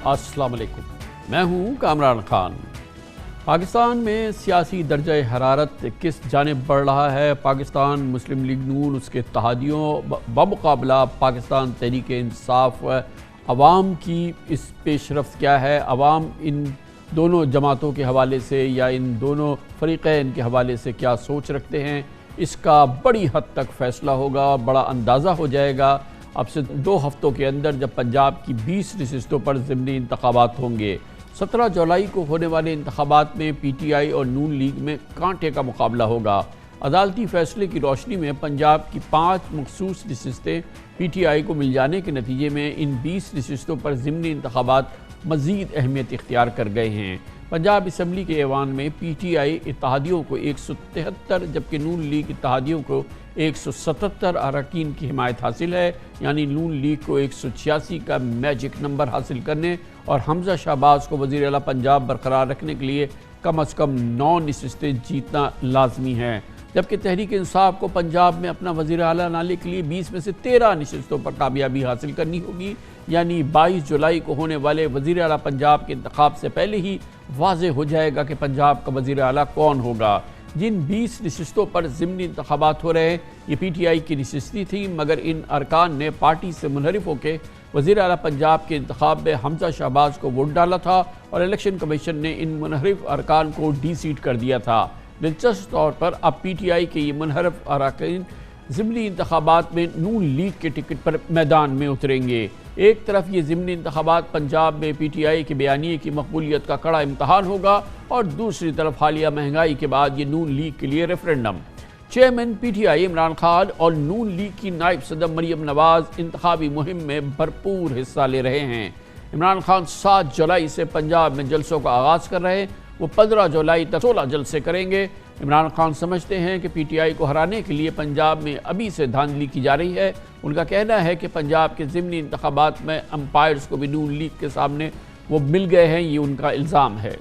السلام علیکم، میں ہوں کامران خان۔ پاکستان میں سیاسی درجہ حرارت کس جانب بڑھ رہا ہے؟ پاکستان مسلم لیگ نون، اس کے اتحادیوں بمقابلہ پاکستان تحریک انصاف، عوام کی اس پیش رفت کیا ہے؟ عوام ان دونوں جماعتوں کے حوالے سے یا ان دونوں فریقین کے حوالے سے کیا سوچ رکھتے ہیں؟ اس کا بڑی حد تک فیصلہ ہوگا، بڑا اندازہ ہو جائے گا اب سے 2 ہفتوں کے اندر، جب پنجاب کی 20 نشستوں پر ضمنی انتخابات ہوں گے۔ 17 جولائی کو ہونے والے انتخابات میں پی ٹی آئی اور نون لیگ میں کانٹے کا مقابلہ ہوگا۔ عدالتی فیصلے کی روشنی میں پنجاب کی 5 مخصوص نشستیں پی ٹی آئی کو مل جانے کے نتیجے میں ان 20 نشستوں پر ضمنی انتخابات مزید اہمیت اختیار کر گئے ہیں۔ پنجاب اسمبلی کے ایوان میں پی ٹی آئی اتحادیوں کو 173 جبکہ نون لیگ اتحادیوں کو 177 اراکین کی حمایت حاصل ہے، یعنی نون لیگ کو 186 کا میجک نمبر حاصل کرنے اور حمزہ شہباز کو وزیر اعلیٰ پنجاب برقرار رکھنے کے لیے کم از کم 9 نشستیں جیتنا لازمی ہے، جبکہ تحریک انصاف کو پنجاب میں اپنا وزیر اعلیٰ لانے کے لیے 20 میں سے 13 نشستوں پر کامیابی حاصل کرنی ہوگی، یعنی 22 جولائی کو ہونے والے وزیر اعلیٰ پنجاب کے انتخاب سے پہلے ہی واضح ہو جائے گا کہ پنجاب کا وزیر اعلیٰ کون ہوگا۔ جن 20 نشستوں پر ضمنی انتخابات ہو رہے ہیں یہ پی ٹی آئی کی نشستیں تھیں، مگر ان ارکان نے پارٹی سے منحرف ہو کے وزیر اعلیٰ پنجاب کے انتخاب میں حمزہ شہباز کو ووٹ ڈالا تھا اور الیکشن کمیشن نے ان منحرف ارکان کو ڈی سیٹ کر دیا تھا۔ دلچسپ طور پر اب پی ٹی آئی کے یہ منحرف اراکین ضمنی انتخابات میں نون لیگ کے ٹکٹ پر میدان میں اتریں گے۔ ایک طرف یہ ضمنی انتخابات پنجاب میں پی ٹی آئی کے بیانیے کی مقبولیت کا کڑا امتحان ہوگا اور دوسری طرف حالیہ مہنگائی کے بعد یہ نون لیگ کے لیے referendum. Chairman P T I Imran Khan اور نون لیگ کی نائب صدر مریم نواز انتخابی مہم میں بھرپور حصہ لے رہے ہیں۔ عمران خان 7 جولائی سے پنجاب میں جلسوں کا آغاز کر رہے ہیں، وہ 15 جولائی تک 16 جلسے کریں گے۔ عمران خان سمجھتے ہیں کہ پی ٹی آئی کو ہرانے کے لیے پنجاب میں ابھی سے دھاندلی کی جا رہی ہے۔ ان کا کہنا ہے کہ پنجاب کے ضمنی انتخابات میں امپائرز کو بھی نون لیگ کے سامنے وہ مل گئے ہیں، یہ ان کا الزام ہے۔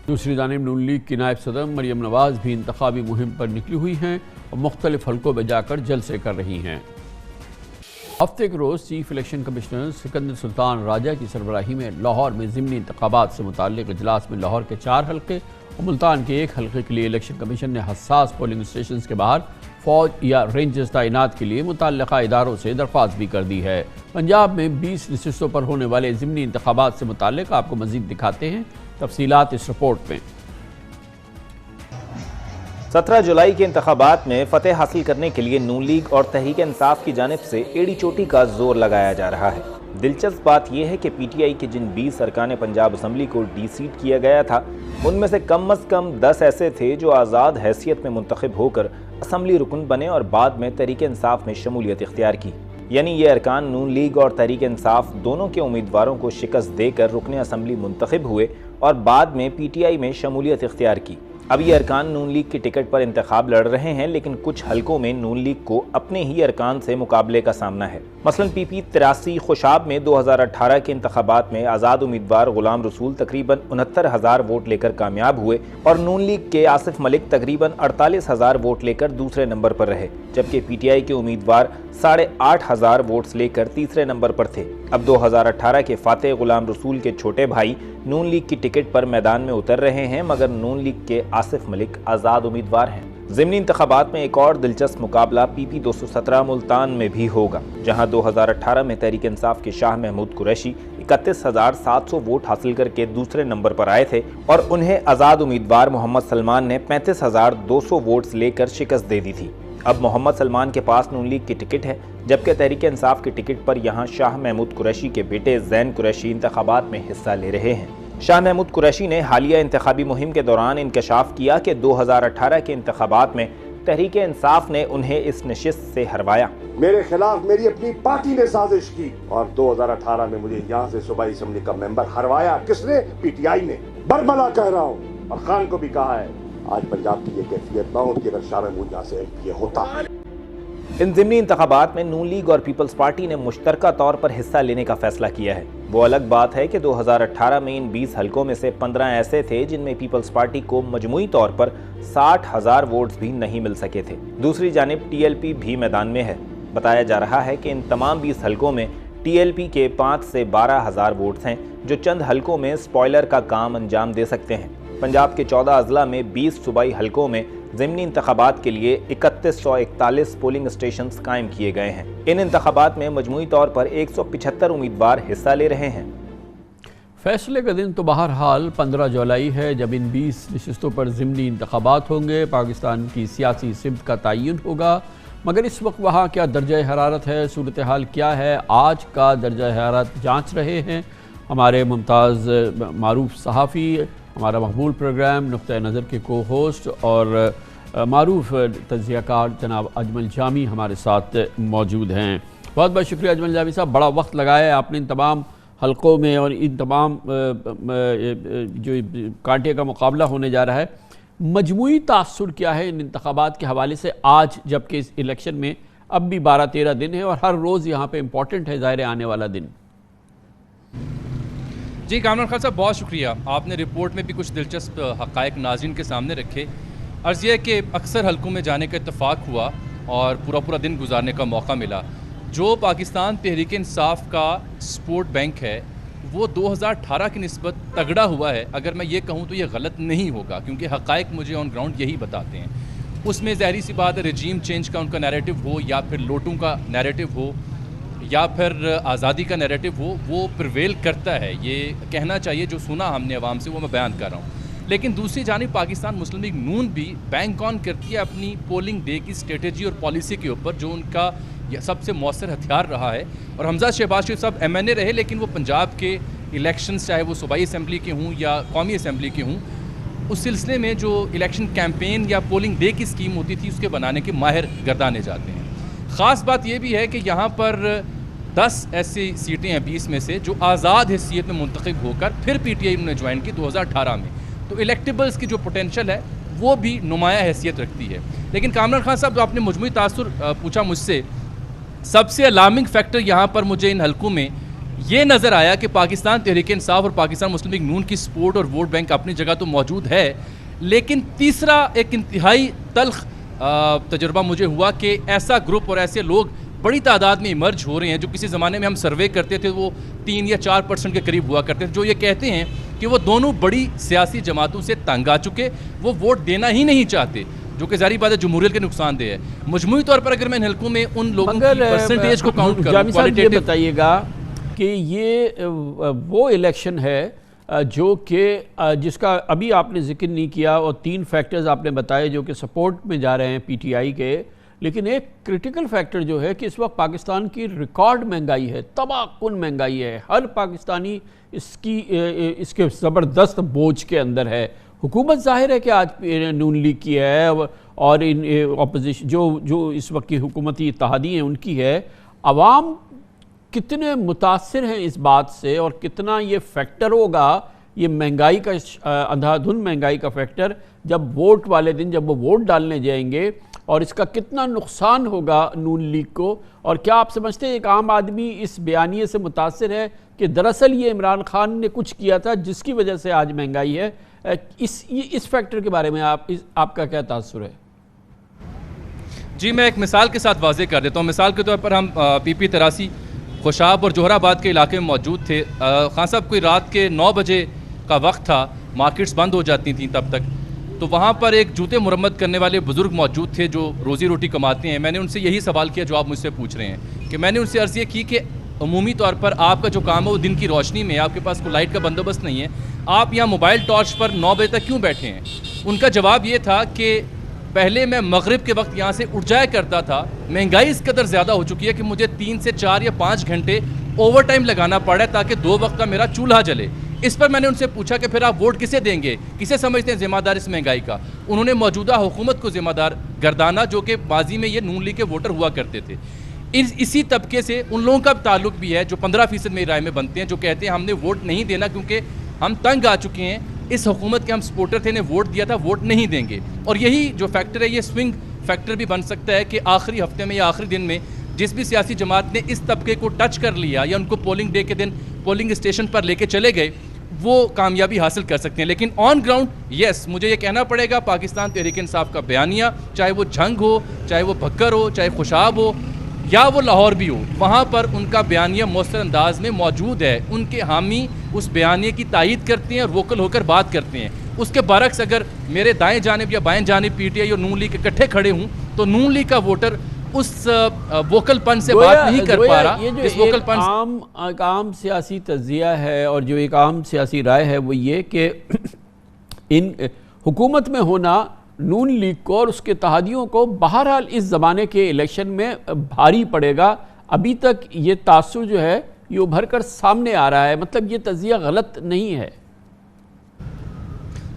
دوسری جانب نون لیگ کی نائب صدر مریم نواز بھی انتخابی مہم پر نکلی ہوئی ہیں اور مختلف حلقوں میں جا کر جلسے کر رہی ہیں۔ ہفتے کے روز چیف الیکشن کمشنر سکندر سلطان راجہ کی سربراہی میں لاہور میں ضمنی انتخابات سے متعلق اجلاس میں لاہور کے 4 حلقے اور ملتان کے 1 حلقے کے لیے الیکشن کمیشن نے حساس پولنگ اسٹیشنز کے باہر فوج یا رینجرز تعینات کے لیے متعلقہ اداروں سے درخواست بھی کر دی ہے۔ پنجاب میں 20 نشستوں پر ہونے والے ضمنی انتخابات سے متعلق آپ کو مزید دکھاتے ہیں تفصیلات اس رپورٹ میں۔ 17 جولائی کے انتخابات میں فتح حاصل کرنے کے لیے نون لیگ اور تحریک انصاف کی جانب سے ایڑی چوٹی کا زور لگایا جا رہا ہے۔ دلچسپ بات یہ ہے کہ پی ٹی آئی کے جن 20 ارکان پنجاب اسمبلی کو ڈی سیٹ کیا گیا تھا، ان میں سے کم از کم 10 ایسے تھے جو آزاد حیثیت میں منتخب ہو کر اسمبلی رکن بنے اور بعد میں تحریک انصاف میں شمولیت اختیار کی، یعنی یہ ارکان نون لیگ اور تحریک انصاف دونوں کے امیدواروں کو شکست دے کر رکن اسمبلی منتخب ہوئے اور بعد میں پی ٹی آئی میں شمولیت اختیار کی۔ اب یہ ارکان نون لیگ کی ٹکٹ پر انتخاب لڑ رہے ہیں، لیکن کچھ حلقوں میں نون لیگ کو اپنے ہی ارکان سے مقابلے کا سامنا ہے۔ مثلا پی پی 83 خوشاب میں 2018 کے انتخابات میں آزاد امیدوار غلام رسول تقریباً 69,000 ووٹ لے کر کامیاب ہوئے اور نون لیگ کے آصف ملک تقریباً 48,000 ووٹ لے کر دوسرے نمبر پر رہے، جبکہ پی ٹی آئی کے امیدوار 8,500 ووٹس لے کر تیسرے نمبر پر تھے۔ اب 2018 کے فاتح غلام رسول کے چھوٹے بھائی نون لیگ کی ٹکٹ پر میدان میں اتر رہے ہیں، مگر نون لیگ کے آصف ملک آزاد امیدوار ہیں۔ ضمنی انتخابات میں ایک اور دلچسپ مقابلہ پی پی 217 ملتان میں بھی ہوگا، جہاں 2018 میں تحریک انصاف کے شاہ محمود قریشی 31,700 ووٹ حاصل کر کے دوسرے نمبر پر آئے تھے اور انہیں آزاد امیدوار محمد سلمان نے 35,200 ووٹس لے کر شکست دے دی تھی۔ اب محمد سلمان کے پاس نون لیگ کی ٹکٹ ہے، جبکہ تحریک انصاف کی ٹکٹ پر یہاں شاہ محمود قریشی کے بیٹے زین قریشی انتخابات میں حصہ لے رہے ہیں۔ شاہ محمود قریشی نے حالیہ انتخابی مہم کے دوران انکشاف کیا کہ 2018 کے انتخابات میں تحریک انصاف نے انہیں اس نشست سے ہروایا۔ میرے خلاف میری اپنی پارٹی نے سازش کی اور 2018 میں مجھے یہاں سے صوبائی اسمبلی کا ممبر ہروایا۔ کس نے؟ پی ٹی آئی نے۔ برملا کہہ رہا ہوں اور خان کو بھی کہا ہے، آج پنجاب کی یہ کیفیت نہ ہوتی اگر شاہ محمود یہاں سے ایم پی ہوتا۔ ان ضمنی انتخابات میں نون لیگ اور پیپلز پارٹی نے مشترکہ طور پر حصہ لینے کا فیصلہ کیا ہے۔ وہ الگ بات ہے کہ 2018 میں ان 20 حلقوں میں سے 15 ایسے تھے جن میں پیپلز پارٹی کو مجموعی طور پر 60,000 ووٹس بھی نہیں مل سکے تھے۔ دوسری جانب ٹی ایل پی بھی میدان میں ہے۔ بتایا جا رہا ہے کہ ان تمام 20 حلقوں میں ٹی ایل پی کے 5 سے 12 ہزار ووٹس ہیں جو چند حلقوں میں سپوائلر کا کام انجام دے سکتے ہیں۔ پنجاب کے 14 اضلاع میں 20 صوبائی حلقوں میں ضمنی انتخابات کے لیے 3141 پولنگ اسٹیشنز قائم کیے گئے ہیں۔ ان انتخابات میں مجموعی طور پر 175 امیدوار حصہ لے رہے ہیں۔ فیصلے کا دن تو بہرحال 15 جولائی ہے، جب ان 20 نشستوں پر ضمنی انتخابات ہوں گے، پاکستان کی سیاسی سمت کا تعین ہوگا۔ مگر اس وقت وہاں کیا درجہ حرارت ہے، صورتحال کیا ہے؟ آج کا درجہ حرارت جانچ رہے ہیں ہمارے ممتاز معروف صحافی، ہمارا مقبول پروگرام نقطہ نظر کے کو ہوسٹ اور معروف تجزیہ کار جناب اجمل جامی ہمارے ساتھ موجود ہیں۔ بہت بہت شکریہ اجمل جامی صاحب، بڑا وقت لگایا ہے آپ نے ان تمام حلقوں میں اور ان تمام جو کانٹے کا مقابلہ ہونے جا رہا ہے۔ مجموعی تاثر کیا ہے ان انتخابات کے حوالے سے آج، جبکہ اس الیکشن میں اب بھی 12-13 دن ہے اور ہر روز یہاں پہ امپورٹنٹ ہے ظاہر آنے والا دن؟ جی کامران خان صاحب، بہت شکریہ، آپ نے رپورٹ میں بھی کچھ دلچسپ حقائق ناظرین کے سامنے رکھے۔ عرض یہ کہ اکثر حلقوں میں جانے کا اتفاق ہوا اور پورا دن گزارنے کا موقع ملا۔ جو پاکستان تحریک انصاف کا سپورٹ بینک ہے وہ 2018 کی نسبت تگڑا ہوا ہے، اگر میں یہ کہوں تو یہ غلط نہیں ہوگا، کیونکہ حقائق مجھے آن گراؤنڈ یہی بتاتے ہیں۔ اس میں ظاہری سی بات ہے رجیم چینج کا ان کا نیریٹو ہو یا پھر لوٹوں کا نیریٹو ہو یا پھر آزادی کا نیریٹو ہو، وہ پرویل کرتا ہے، یہ کہنا چاہیے۔ جو سنا ہم نے عوام سے وہ میں بیان کر رہا ہوں۔ لیکن دوسری جانب پاکستان مسلم لیگ نون بھی بینک آن کرتی ہے اپنی پولنگ ڈے کی اسٹریٹجی اور پالیسی کے اوپر، جو ان کا سب سے مؤثر ہتھیار رہا ہے۔ اور حمزہ شہباز شریف صاحب ایم این اے رہے، لیکن وہ پنجاب کے الیکشنز چاہے وہ صوبائی اسمبلی کے ہوں یا قومی اسمبلی کے ہوں، اس سلسلے میں جو الیکشن کیمپین یا پولنگ ڈے کی اسکیم ہوتی تھی اس کے بنانے کے ماہر گردانے جاتے ہیں۔ خاص بات یہ بھی ہے کہ یہاں پر 10 ایسی سیٹیں ہیں 20 میں سے جو آزاد حیثیت میں منتخب ہو کر پھر پی ٹی آئی انہوں نے جوائن کی 2018 میں، تو الیکٹیبلز کی جو پوٹینشل ہے وہ بھی نمایاں حیثیت رکھتی ہے۔ لیکن کامران خان صاحب، جو آپ نے مجموعی تاثر پوچھا مجھ سے، سب سے الارمنگ فیکٹر یہاں پر مجھے ان حلقوں میں یہ نظر آیا کہ پاکستان تحریک انصاف اور پاکستان مسلم لیگ نون کی سپورٹ اور ووٹ بینک اپنی جگہ تو موجود ہے، لیکن تیسرا ایک انتہائی تلخ تجربہ مجھے ہوا کہ ایسا گروپ اور ایسے لوگ بڑی تعداد میں ایمرج ہو رہے ہیں جو کسی زمانے میں ہم سروے کرتے تھے وہ 3 یا 4% کے قریب ہوا کرتے تھے، جو یہ کہتے ہیں کہ وہ دونوں بڑی سیاسی جماعتوں سے تنگ آ چکے، وہ ووٹ دینا ہی نہیں چاہتے، جو کہ ظاہری بات ہے جمہوریت کے نقصان دہ ہے۔ مجموعی طور پر اگر میں ان حلقوں میں ان لوگوں کی پرسنٹیج کو کاؤنٹ کروں، جامی صاحب یہ بتائیے گا کہ یہ وہ الیکشن ہے جو کہ جس کا ابھی آپ نے ذکر نہیں کیا، اور 3 فیکٹرز آپ نے بتائے جو کہ سپورٹ میں جا رہے ہیں پی ٹی آئی کے، لیکن ایک کرٹیکل فیکٹر جو ہے کہ اس وقت پاکستان کی ریکارڈ مہنگائی ہے، تباہ کن مہنگائی ہے، ہر پاکستانی اس کے زبردست بوجھ کے اندر ہے۔ حکومت ظاہر ہے کہ آج نون لیگ کی ہے اور ان اپوزیشن جو اس وقت کی حکومتی اتحادی ہیں ان کی ہے، عوام کتنے متاثر ہیں اس بات سے اور کتنا یہ فیکٹر ہوگا، یہ مہنگائی کا اندھا دھند مہنگائی کا فیکٹر جب ووٹ والے دن جب وہ ووٹ ڈالنے جائیں گے، اور اس کا کتنا نقصان ہوگا نون لیگ کو؟ اور کیا آپ سمجھتے ہیں ایک عام آدمی اس بیانیے سے متاثر ہے کہ دراصل یہ عمران خان نے کچھ کیا تھا جس کی وجہ سے آج مہنگائی ہے؟ اس فیکٹر کے بارے میں آپ کا کیا تاثر ہے؟ جی میں ایک مثال کے ساتھ واضح کر دیتا ہوں۔ مثال کے طور پر ہم پی پی 83 خوشاب اور جوہر آباد کے علاقے میں موجود تھے۔ خان صاحب کوئی رات کے 9 بجے کا وقت تھا، مارکیٹس بند ہو جاتی تھیں تب تک، تو وہاں پر ایک جوتے مرمت کرنے والے بزرگ موجود تھے جو روزی روٹی کماتے ہیں۔ میں نے ان سے یہی سوال کیا جو آپ مجھ سے پوچھ رہے ہیں، کہ میں نے ان سے عرض یہ کی کہ عمومی طور پر آپ کا جو کام ہے وہ دن کی روشنی میں، آپ کے پاس کوئی لائٹ کا بندوبست نہیں ہے، آپ یہاں موبائل ٹارچ پر 9 بجے تک کیوں بیٹھے ہیں؟ ان کا جواب یہ تھا کہ پہلے میں مغرب کے وقت یہاں سے اٹھ جایا کرتا تھا، مہنگائی اس قدر زیادہ ہو چکی ہے کہ مجھے 3 سے 4 یا 5 گھنٹے اوور ٹائم لگانا پڑا ہے تاکہ 2 وقت کا میرا چولہا جلے۔ اس پر میں نے ان سے پوچھا کہ پھر آپ ووٹ کسے دیں گے، کسے سمجھتے ہیں ذمہ دار اس مہنگائی کا؟ انہوں نے موجودہ حکومت کو ذمہ دار گردانا، جو کہ ماضی میں یہ نون لیگ کے ووٹر ہوا کرتے تھے۔ اسی طبقے سے ان لوگوں کا تعلق بھی ہے جو 15% میری رائے میں بنتے ہیں، جو کہتے ہیں ہم نے ووٹ نہیں دینا کیونکہ ہم تنگ آ چکے ہیں، اس حکومت کے ہم سپورٹر تھے، انہیں ووٹ دیا تھا، ووٹ نہیں دیں گے۔ اور یہی جو فیکٹر ہے یہ سوئنگ فیکٹر بھی بن سکتا ہے کہ آخری ہفتے میں یا آخری دن میں جس بھی سیاسی جماعت نے اس طبقے کو ٹچ کر لیا یا ان کو پولنگ ڈے کے دن پولنگ اسٹیشن پر لے کے چلے گئے، وہ کامیابی حاصل کر سکتے ہیں۔ لیکن آن گراؤنڈ یس مجھے یہ کہنا پڑے گا، پاکستان تحریک انصاف کا بیانیہ، چاہے وہ جھنگ ہو، چاہے وہ بھکر ہو، چاہے خوشاب ہو، یا وہ لاہور بھی ہو، وہاں پر ان کا بیانیہ مؤثر انداز میں موجود ہے، ان کے حامی اس بیانیے کی تائید کرتے ہیں اور ووکل ہو کر بات کرتے ہیں۔ اس کے برعکس اگر میرے دائیں جانب یا بائیں جانب پی ٹی آئی اور نون لیگ اکٹھے کھڑے ہوں تو نون لیگ کا ووٹر اس ووکل پن سے بات نہیں کر پا رہا۔ یہ جو اس ووکل پن ایک عام سیاسی تجزیہ ہے اور جو ایک عام سیاسی رائے ہے وہ یہ کہ ان حکومت میں ہونا نون لیگ کو اور اس کے اتحادیوں کو بہرحال اس زمانے کے الیکشن میں بھاری پڑے گا۔ ابھی تک یہ تاثر جو ہے یہ ابھر کر سامنے آ رہا ہے، مطلب یہ تجزیہ غلط نہیں ہے۔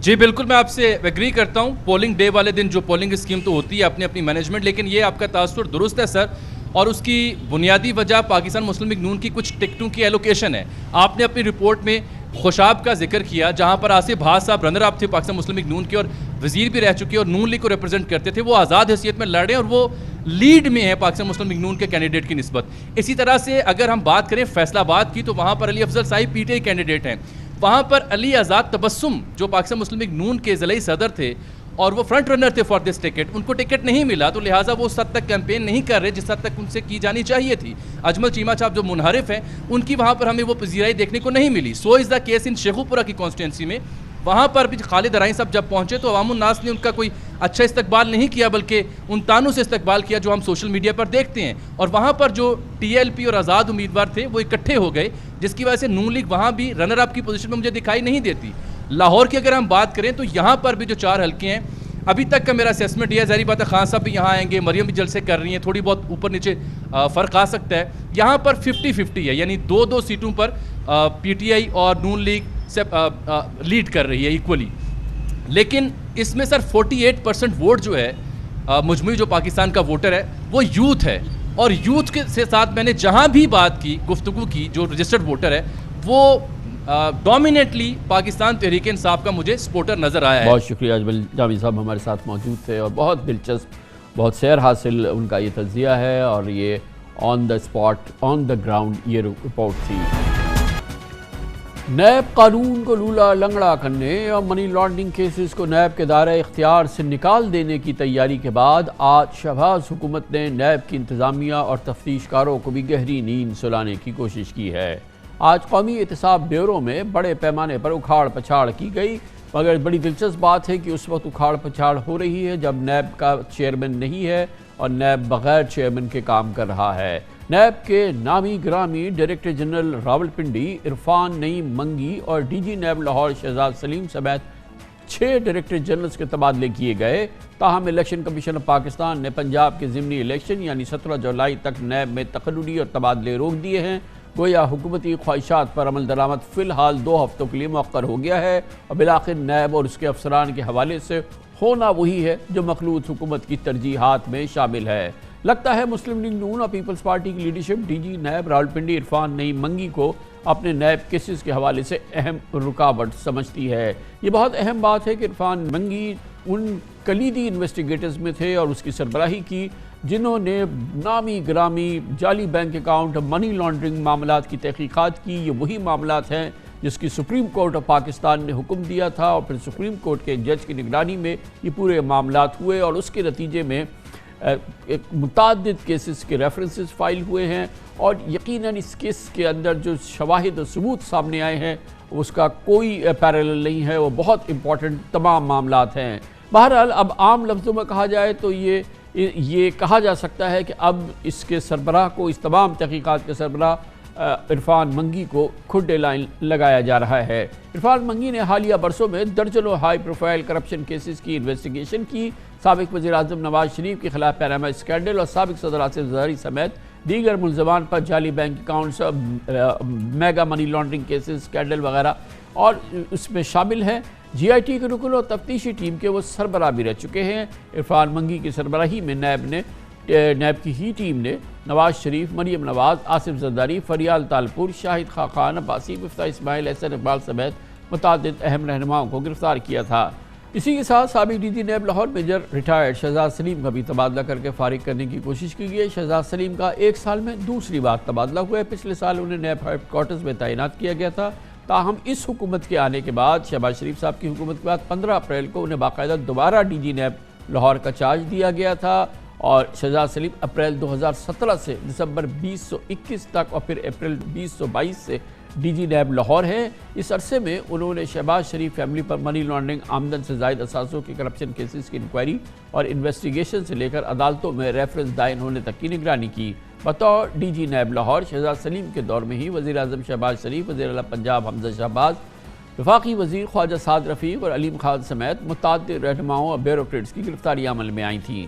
جی بالکل، میں آپ سے ایگری کرتا ہوں۔ پولنگ ڈے والے دن جو پولنگ اسکیم تو ہوتی ہے اپنی اپنی مینجمنٹ، لیکن یہ آپ کا تاثر درست ہے سر، اور اس کی بنیادی وجہ پاکستان مسلم لیگ نون کی کچھ ٹکٹوں کی ایلوکیشن ہے۔ آپ نے اپنی رپورٹ میں خوشاب کا ذکر کیا، جہاں پر آصف بھاس صاحب رنر اپ تھے پاکستان مسلم لیگ نون کے اور وزیر بھی رہ چکے اور نون لیگ کو ریپرزینٹ کرتے تھے، وہ آزاد حیثیت میں لڑے اور وہ لیڈ میں ہے پاکستان مسلم لیگ نون کے کینڈیڈیٹ کی نسبت۔ اسی طرح سے اگر ہم بات کریں فیصل آباد کی تو وہاں پر علی افضل صاحب پی ٹی آئی کینڈیڈیٹ ہیں، وہاں پر علی آزاد تبسم جو پاکستان مسلم لیگ نون کے ضلعی صدر تھے اور وہ فرنٹ رنر تھے فار دس ٹکٹ، ان کو ٹکٹ نہیں ملا تو لہٰذا وہ اس حد تک کیمپین نہیں کر رہے جس حد تک ان سے کی جانی چاہیے تھی۔ اجمل چیمہ صاحب جو منحرف ہیں ان کی وہاں پر ہمیں وہ پذیرائی دیکھنے کو نہیں ملی۔ سو از دا کیس ان شیخو پورہ کی کانسٹیٹوئنسی میں، وہاں پر بھی خالد ارائیں صاحب جب پہنچے تو عوام الناس نے ان کا کوئی اچھا استقبال نہیں کیا بلکہ ان تانوں سے استقبال کیا جو ہم سوشل میڈیا پر دیکھتے ہیں، اور وہاں پر جو ٹی ایل پی اور آزاد امیدوار تھے وہ اکٹھے ہو گئے، جس کی وجہ سے نون لیگ وہاں بھی رنر اپ کی پوزیشن میں مجھے دکھائی نہیں دیتی۔ لاہور کی اگر ہم بات کریں تو یہاں پر بھی جو 4 حلقے ہیں ابھی تک کا میرا اسیسمنٹ یہ ہے، ظاہری بات ہے خان صاحب بھی یہاں آئیں گے، مریم بھی جلسے کر رہی ہیں، تھوڑی بہت اوپر نیچے فرق آ سکتا ہے، یہاں پر 50-50 ہے، یعنی 2 سیٹوں پر پی ٹی آئی اور نون لیگ سے لیڈ کر رہی ہے ایکولی۔ لیکن اس میں سر 48% ووٹ جو ہے مجموعی جو پاکستان کا ووٹر ہے وہ یوتھ ہے، اور یوتھ کے ساتھ میں نے جہاں بھی بات کی گفتگو کی جو رجسٹرڈ ووٹر ہے وہ ڈومینیٹلی پاکستان تحریک انصاف کا مجھے سپورٹر نظر آیا ہے۔ بہت شکریہ اجمل جامی صاحب ہمارے ساتھ موجود تھے اور بہت دلچسپ، بہت سیر حاصل ان کا یہ تجزیہ ہے اور یہ on the spot on the ground یہ رپورٹ تھی۔ نیب قانون کو لولا لنگڑا کرنے اور منی لانڈرنگ کیسز کو نیب کے دائرہ اختیار سے نکال دینے کی تیاری کے بعد آج شہباز حکومت نے نیب کی انتظامیہ اور تفتیش کاروں کو بھی گہری نیند سلانے کی کوشش کی ہے۔ آج قومی احتساب بیورو میں بڑے پیمانے پر اکھاڑ پچھاڑ کی گئی، مگر بڑی دلچسپ بات ہے کہ اس وقت اکھاڑ پچھاڑ ہو رہی ہے جب نیب کا چیئرمین نہیں ہے اور نیب بغیر چیئرمین کے کام کر رہا ہے۔ نیب کے نامی گرامی ڈائریکٹر جنرل راولپنڈی عرفان نعیم منگی اور ڈی جی نیب لاہور شہزاد سلیم سمیت 6 ڈائریکٹر جنرلز کے تبادلے کیے گئے، تاہم الیکشن کمیشن آف پاکستان نے پنجاب کے ضمنی الیکشن یعنی 17 جولائی تک نیب میں تقرری اور تبادلے روک دیے ہیں۔ گویا حکومتی خواہشات پر عمل درآمد فی الحال 2 ہفتوں کے لیے مؤخر ہو گیا ہے اور بالآخر نیب اور اس کے افسران کے حوالے سے ہونا وہی ہے جو مخلوط حکومت کی ترجیحات میں شامل ہے۔ لگتا ہے مسلم لیگ نون اور پیپلز پارٹی کی leadership D G NAB Rawalpindi Irfan Naeem Mangi کو اپنے نیب کیسز کے حوالے سے اہم رکاوٹ سمجھتی ہے۔ یہ بہت اہم بات ہے کہ عرفان منگی ان کلیدی انویسٹیگیٹرز میں تھے اور اس کی سربراہی کی جنہوں نے نامی گرامی جعلی بینک اکاؤنٹ منی لانڈرنگ معاملات کی تحقیقات کی۔ یہ وہی معاملات ہیں جس کی سپریم کورٹ آف پاکستان نے حکم دیا تھا اور پھر سپریم کورٹ کے جج کی نگرانی میں یہ پورے معاملات ہوئے اور اس کے نتیجے میں متعدد کیسز کے ریفرنسز فائل ہوئے ہیں اور یقیناً اس کیس کے اندر جو شواہد و ثبوت سامنے آئے ہیں اس کا کوئی پیرالل نہیں ہے، وہ بہت امپورٹنٹ تمام معاملات ہیں۔ بہرحال اب عام لفظوں میں کہا جائے تو یہ کہا جا سکتا ہے کہ اب اس کے سربراہ کو، اس تمام تحقیقات کے سربراہ عرفان منگی کو کھڈے لائن لگایا جا رہا ہے۔ عرفان منگی نے حالیہ برسوں میں درجنوں ہائی پروفائل کرپشن کیسز کی انویسٹیگیشن کی۔ سابق وزیر اعظم نواز شریف کے خلاف پیراما اسکینڈل اور سابق صدر آصف زرداری سمیت دیگر ملزمان پر جعلی بینک اکاؤنٹس، میگا منی لانڈرنگ کیسز، اسکینڈل وغیرہ اور اس میں شامل ہیں۔ جی آئی ٹی کے رکن اور تفتیشی ٹیم کے وہ سربراہ بھی رہ چکے ہیں۔ عرفان منگی کی سربراہی میں نیب کی ہی ٹیم نے نواز شریف، مریم نواز، آصف زرداری، فریال تالپور، شاہد خاقان عباسی، مفتاح اسماعیل، احسن اقبال سمیت متعدد اہم رہنماؤں کو گرفتار کیا تھا۔ اسی کے ساتھ سابق D G NAB Lahore major retired Shahzad Saleem کا بھی تبادلہ کر کے فارغ کرنے کی کوشش کی گئی۔ شہزاد سلیم کا 1 سال میں دوسری بار تبادلہ ہوا ہے۔ پچھلے سال انہیں نیب ہیڈ کوارٹرز میں تعینات کیا گیا تھا، تاہم اس حکومت کے آنے کے بعد، شہباز شریف صاحب کی حکومت کے بعد 15 اپریل کو انہیں باقاعدہ دوبارہ ڈی جی نیب لاہور کا چارج دیا گیا تھا اور شہزاد سلیم اپریل 2017 سے دسمبر 2021 تک اور پھر اپریل 2022 سے ڈی جی نیب لاہور ہیں۔ اس عرصے میں انہوں نے شہباز شریف فیملی پر منی لانڈرنگ، آمدن سے زائد اثاثوں کے کرپشن کیسز کی انکوائری اور انویسٹیگیشن سے لے کر عدالتوں میں ریفرنس دائر ہونے تک کی نگرانی کی۔ بطور ڈی جی نیب لاہور شہزاد سلیم کے دور میں ہی وزیر اعظم شہباز شریف، وزیر اعلیٰ پنجاب حمزہ شہباز، وفاقی وزیر خواجہ سعد رفیق اور علیم خان سمیت متعدد رہنماؤں اور بیوروکریٹس کی گرفتاریاں عمل میں آئی تھیں۔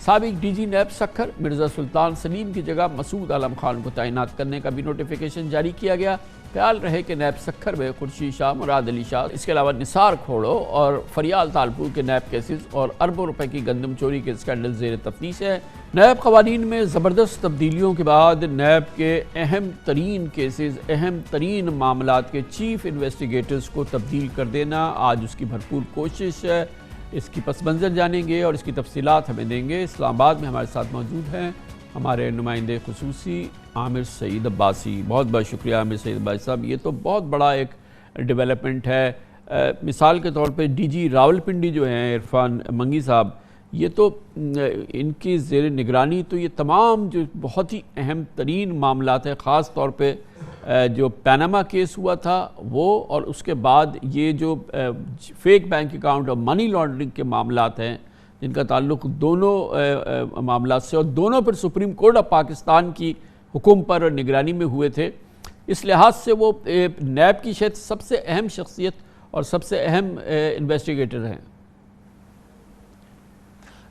سابق ڈی جی نیب سکھر مرزا سلطان سلیم کی جگہ مسعود عالم خان کو تعینات کرنے کا بھی نوٹیفیکیشن جاری کیا گیا۔ خیال رہے کہ نیب سکھر میں خورشید شاہ، مراد علی شاہ، اس کے علاوہ نثار کھوڑو اور فریال تالپور کے نیب کیسز اور اربوں روپے کی گندم چوری کے اسکینڈل زیر تفتیش ہے۔ نیب قوانین میں زبردست تبدیلیوں کے بعد نیب کے اہم ترین کیسز، اہم ترین معاملات کے چیف انویسٹیگیٹرز کو تبدیل کر دینا آج اس کی بھرپور کوشش ہے۔ اس کی پس منظر جانیں گے اور اس کی تفصیلات ہمیں دیں گے۔ اسلام آباد میں ہمارے ساتھ موجود ہیں ہمارے نمائندے خصوصی عامر سعید عباسی۔ بہت بہت شکریہ عامر سعید عباسی صاحب، یہ تو بہت بڑا ایک ڈیولپمنٹ ہے۔ مثال کے طور پہ ڈی جی راولپنڈی جو ہیں عرفان منگی صاحب، یہ تو ان کی زیر نگرانی تو یہ تمام جو بہت ہی اہم ترین معاملات ہیں، خاص طور پہ جو پیناما کیس ہوا تھا وہ، اور اس کے بعد یہ جو فیک بینک اکاؤنٹ اور منی لانڈرنگ کے معاملات ہیں جن کا تعلق دونوں معاملات سے، اور دونوں پر سپریم کورٹ آف پاکستان کی حکم پر اور نگرانی میں ہوئے تھے، اس لحاظ سے وہ نیب کی شاید سب سے اہم شخصیت اور سب سے اہم انویسٹیگیٹر ہیں۔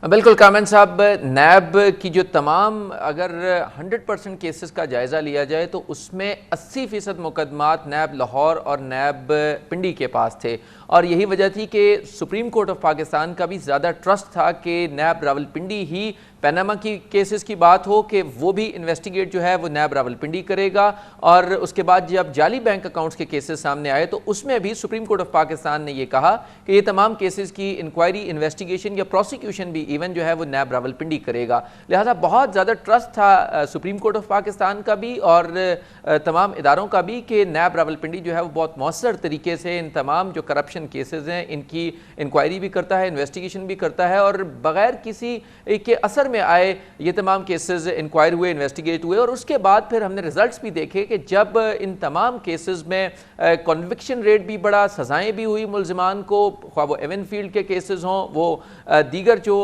بالکل کامن صاحب، نیب کی جو تمام اگر 100% کیسز کا جائزہ لیا جائے تو اس میں 80% مقدمات نیب لاہور اور نیب پنڈی کے پاس تھے، اور یہی وجہ تھی کہ سپریم کورٹ آف پاکستان کا بھی زیادہ ٹرسٹ تھا کہ نیب راولپنڈی ہی پیناما کی کیسز کی بات ہو کہ وہ بھی انویسٹیگیٹ جو ہے وہ نیب راولپنڈی کرے گا، اور اس کے بعد جب جعلی بینک اکاؤنٹس کے کیسز سامنے آئے تو اس میں بھی سپریم کورٹ آف پاکستان نے یہ کہا کہ یہ تمام کیسز کی انکوائری، انویسٹیگیشن یا پروسیکیوشن بھی ایون جو ہے وہ نیب راولپنڈی کرے گا۔ لہٰذا بہت زیادہ ٹرسٹ تھا سپریم کورٹ آف پاکستان کا بھی اور تمام اداروں کا بھی کہ نیب راولپنڈی جو ہے وہ بہت مؤثر طریقے سے ان تمام جو کرپشن کیسز ہیں ان کی انکوائری بھی کرتا ہے، انویسٹیگیشن بھی کرتا ہے، اور بغیر کسی کے اثر میں آئے یہ تمام کیسز انکوائر ہوئے، انویسٹیگیٹ ہوئے، اور اس کے بعد پھر ہم نے ریزلٹس بھی دیکھے کہ جب ان تمام کیسز میں کنوکشن ریٹ بھی بڑا، سزائیں بھی ہوئی ملزمان کو، خواہ وہ ایون فیلڈ کے کیسز ہوں، وہ دیگر جو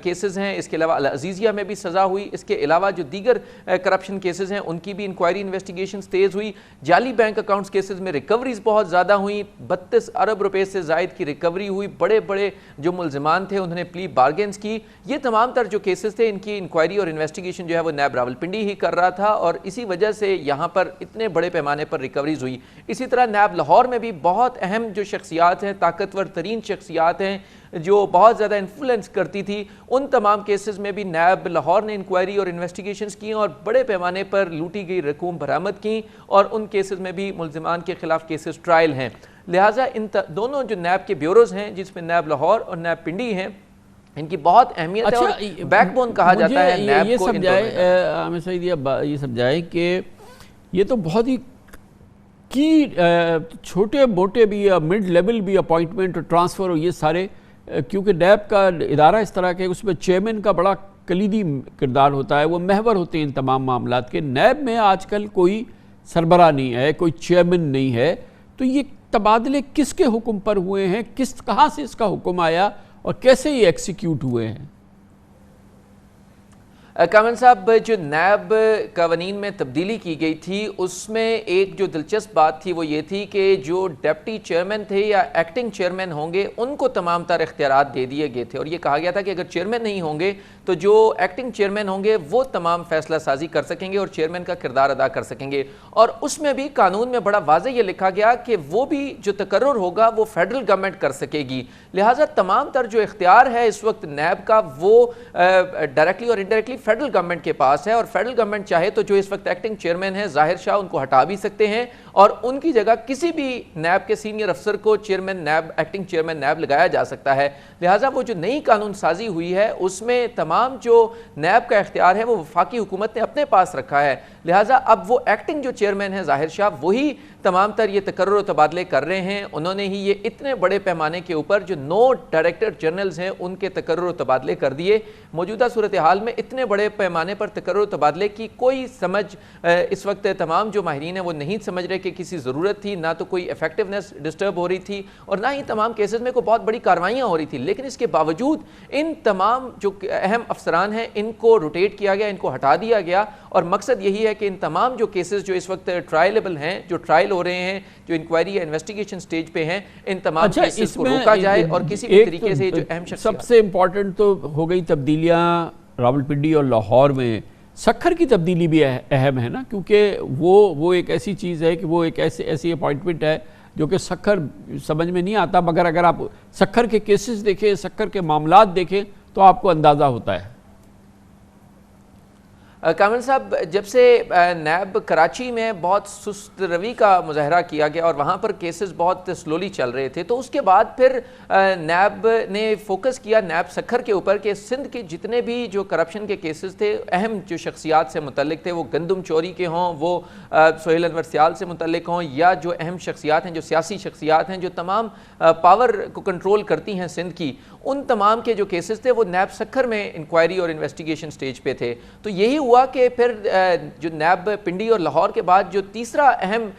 کیسز ہیں، اس کے علاوہ العزیزیہ میں بھی سزا ہوئی، اس کے علاوہ جو دیگر کرپشن کیسز ہیں ان کی بھی انکوائری انویسٹیگیشنز تیز ہوئی، جعلی بینک اکاؤنٹس کیسز میں ریکوریز بہت زیادہ ہوئیں، 32 ارب روپے سے زائد کی ریکوری ہوئی، بڑے بڑے جو ملزمان تھے انہوں نے پلی بارگینز کی۔ یہ تمام تر جو کیسز تھے ان کی انکوائری اور انویسٹیگیشن جو ہے وہ نیب راولپنڈی ہی کر رہا تھا، اور اسی وجہ سے یہاں پر اتنے بڑے پیمانے پر ریکوریز ہوئی۔ اسی طرح نیب لاہور میں بھی بہت اہم جو شخصیات ہیں، طاقتور ترین شخصیات ہیں جو بہت زیادہ انفلوئنس کرتی تھی، ان تمام کیسز میں بھی نیب لاہور نے انکوائری اور انویسٹیگیشنز کی اور بڑے پیمانے پر لوٹی گئی رقوم برآمد کی، اور ان کیسز میں بھی ملزمان کے خلاف کیسز ٹرائل ہیں۔ لہٰذا ان دونوں جو نیب کے بیوروز ہیں جس میں نیب لاہور اور نیب پنڈی ہیں، ان کی بہت اہمیت ہے اور بیک بون کہا جاتا ہے نیب کو۔ عامر سعید یہ سمجھائے کہ یہ تو بہت ہی کی چھوٹے موٹے بھی یا مڈ لیول بھی اپوائنٹمنٹ اور ٹرانسفر اور یہ سارے، کیونکہ نیب کا ادارہ اس طرح کے اس میں چیئرمین کا بڑا کلیدی کردار ہوتا ہے، وہ محور ہوتے ہیں ان تمام معاملات کے۔ نیب میں آج کل کوئی سربراہ نہیں ہے، کوئی چیئرمین نہیں ہے، تو یہ تبادلے کس کے حکم پر ہوئے ہیں، کہاں سے اس کا حکم آیا اور کیسے یہ ایکسیکیوٹ ہوئے ہیں؟ کامن صاحب، جو نیب قوانین میں تبدیلی کی گئی تھی اس میں ایک جو دلچسپ بات تھی وہ یہ تھی کہ جو ڈپٹی چیئرمین تھے یا ایکٹنگ چیئرمین ہوں گے ان کو تمام تر اختیارات دے دیے گئے تھے، اور یہ کہا گیا تھا کہ اگر چیئرمین نہیں ہوں گے تو جو ایکٹنگ چیئرمین ہوں گے وہ تمام فیصلہ سازی کر سکیں گے اور چیئرمین کا کردار ادا کر سکیں گے، اور اس میں بھی قانون میں بڑا واضح یہ لکھا گیا کہ وہ بھی جو تقرر ہوگا وہ فیڈرل گورنمنٹ کر سکے گی۔ لہٰذا تمام تر جو اختیار ہے اس وقت نیب کا وہ ڈائریکٹلی اور انڈائریکٹلی فیڈرل گورنمنٹ کے پاس ہے، اور فیڈرل گورنمنٹ چاہے تو جو اس وقت ایکٹنگ چیئرمین ہیں ظاہر شاہ ان کو ہٹا بھی سکتے ہیں اور ان کی جگہ کسی بھی نیب کے سینئر افسر کو chairman NAB, acting chairman NAB لگایا جا سکتا ہے۔ لہٰذا وہ جو نئی قانون سازی ہوئی ہے اس میں تمام جو نیب کا اختیار ہے وہ وفاقی حکومت نے اپنے پاس رکھا ہے۔ لہٰذا اب وہ ایکٹنگ جو چیئرمین ہیں ظاہر شاہ وہی تمام تر یہ تقرر و تبادلے کر رہے ہیں. انہوں نے ہی یہ اتنے بڑے پیمانے کے اوپر جو 9 ڈائریکٹر جنرلز ہیں ان کے تقرر و تبادلے کر دیے. موجودہ صورتحال میں اتنے بڑے پیمانے پر تقرر و تبادلے کی کوئی سمجھ اس وقت تمام جو ماہرین ہیں وہ نہیں سمجھ رہے کہ کسی ضرورت تھی, نہ تو کوئی ایفیکٹونیس ڈسٹرب ہو رہی تھی اور نہ ہی تمام کیسز میں کوئی بہت بڑی کاروائیاں ہو رہی تھی. لیکن اس کے باوجود ان تمام جو اہم افسران ہیں ان کو روٹیٹ کیا گیا, ان کو ہٹا دیا گیا, اور مقصد یہی ہے کہ ان تمام جو کیسز جو اس وقت ٹرائلیبل ہیں, جو ٹرائل ہو رہے ہیں, جو انکوائری یا انویسٹیگیشن سٹیج پہ ہیں, ان تمام کیسز کو روکا جائے اور کسی بھی طریقے سے جو اہم شخصیات. سب سے امپورٹنٹ تو ہو گئی تبدیلیاں راولپنڈی اور لاہور میں. سکھر کی تبدیلی بھی اہم ہے نا, کیونکہ وہ ایک ایسی چیز ہے کہ وہ ایک ایسی اپوائنٹمنٹ ہے جو کہ سکھر سمجھ میں نہیں آتا, مگر اگر آپ سکھر کے کیسز دیکھیں, سکھر کے معاملات دیکھیں تو آپ کو اندازہ ہوتا ہے. کامل صاحب, جب سے نیب کراچی میں بہت سست روی کا مظاہرہ کیا گیا اور وہاں پر کیسز بہت سلولی چل رہے تھے, تو اس کے بعد پھر نیب نے فوکس کیا نیب سکھر کے اوپر کہ سندھ کے جتنے بھی جو کرپشن کے کیسز تھے, اہم جو شخصیات سے متعلق تھے, وہ گندم چوری کے ہوں, وہ سہیل انور سیال سے متعلق ہوں, یا جو اہم شخصیات ہیں, جو سیاسی شخصیات ہیں, جو تمام پاور کو کنٹرول کرتی ہیں سندھ کی, ان تمام کے جو کیسز تھے وہ نیب سکھر میں انکوائری اور انویسٹیگیشن سٹیج پہ تھے. تو یہی ہوا کہ پھر جو نیب پنڈی اور لاہور کے بعد جو تیسرا اہم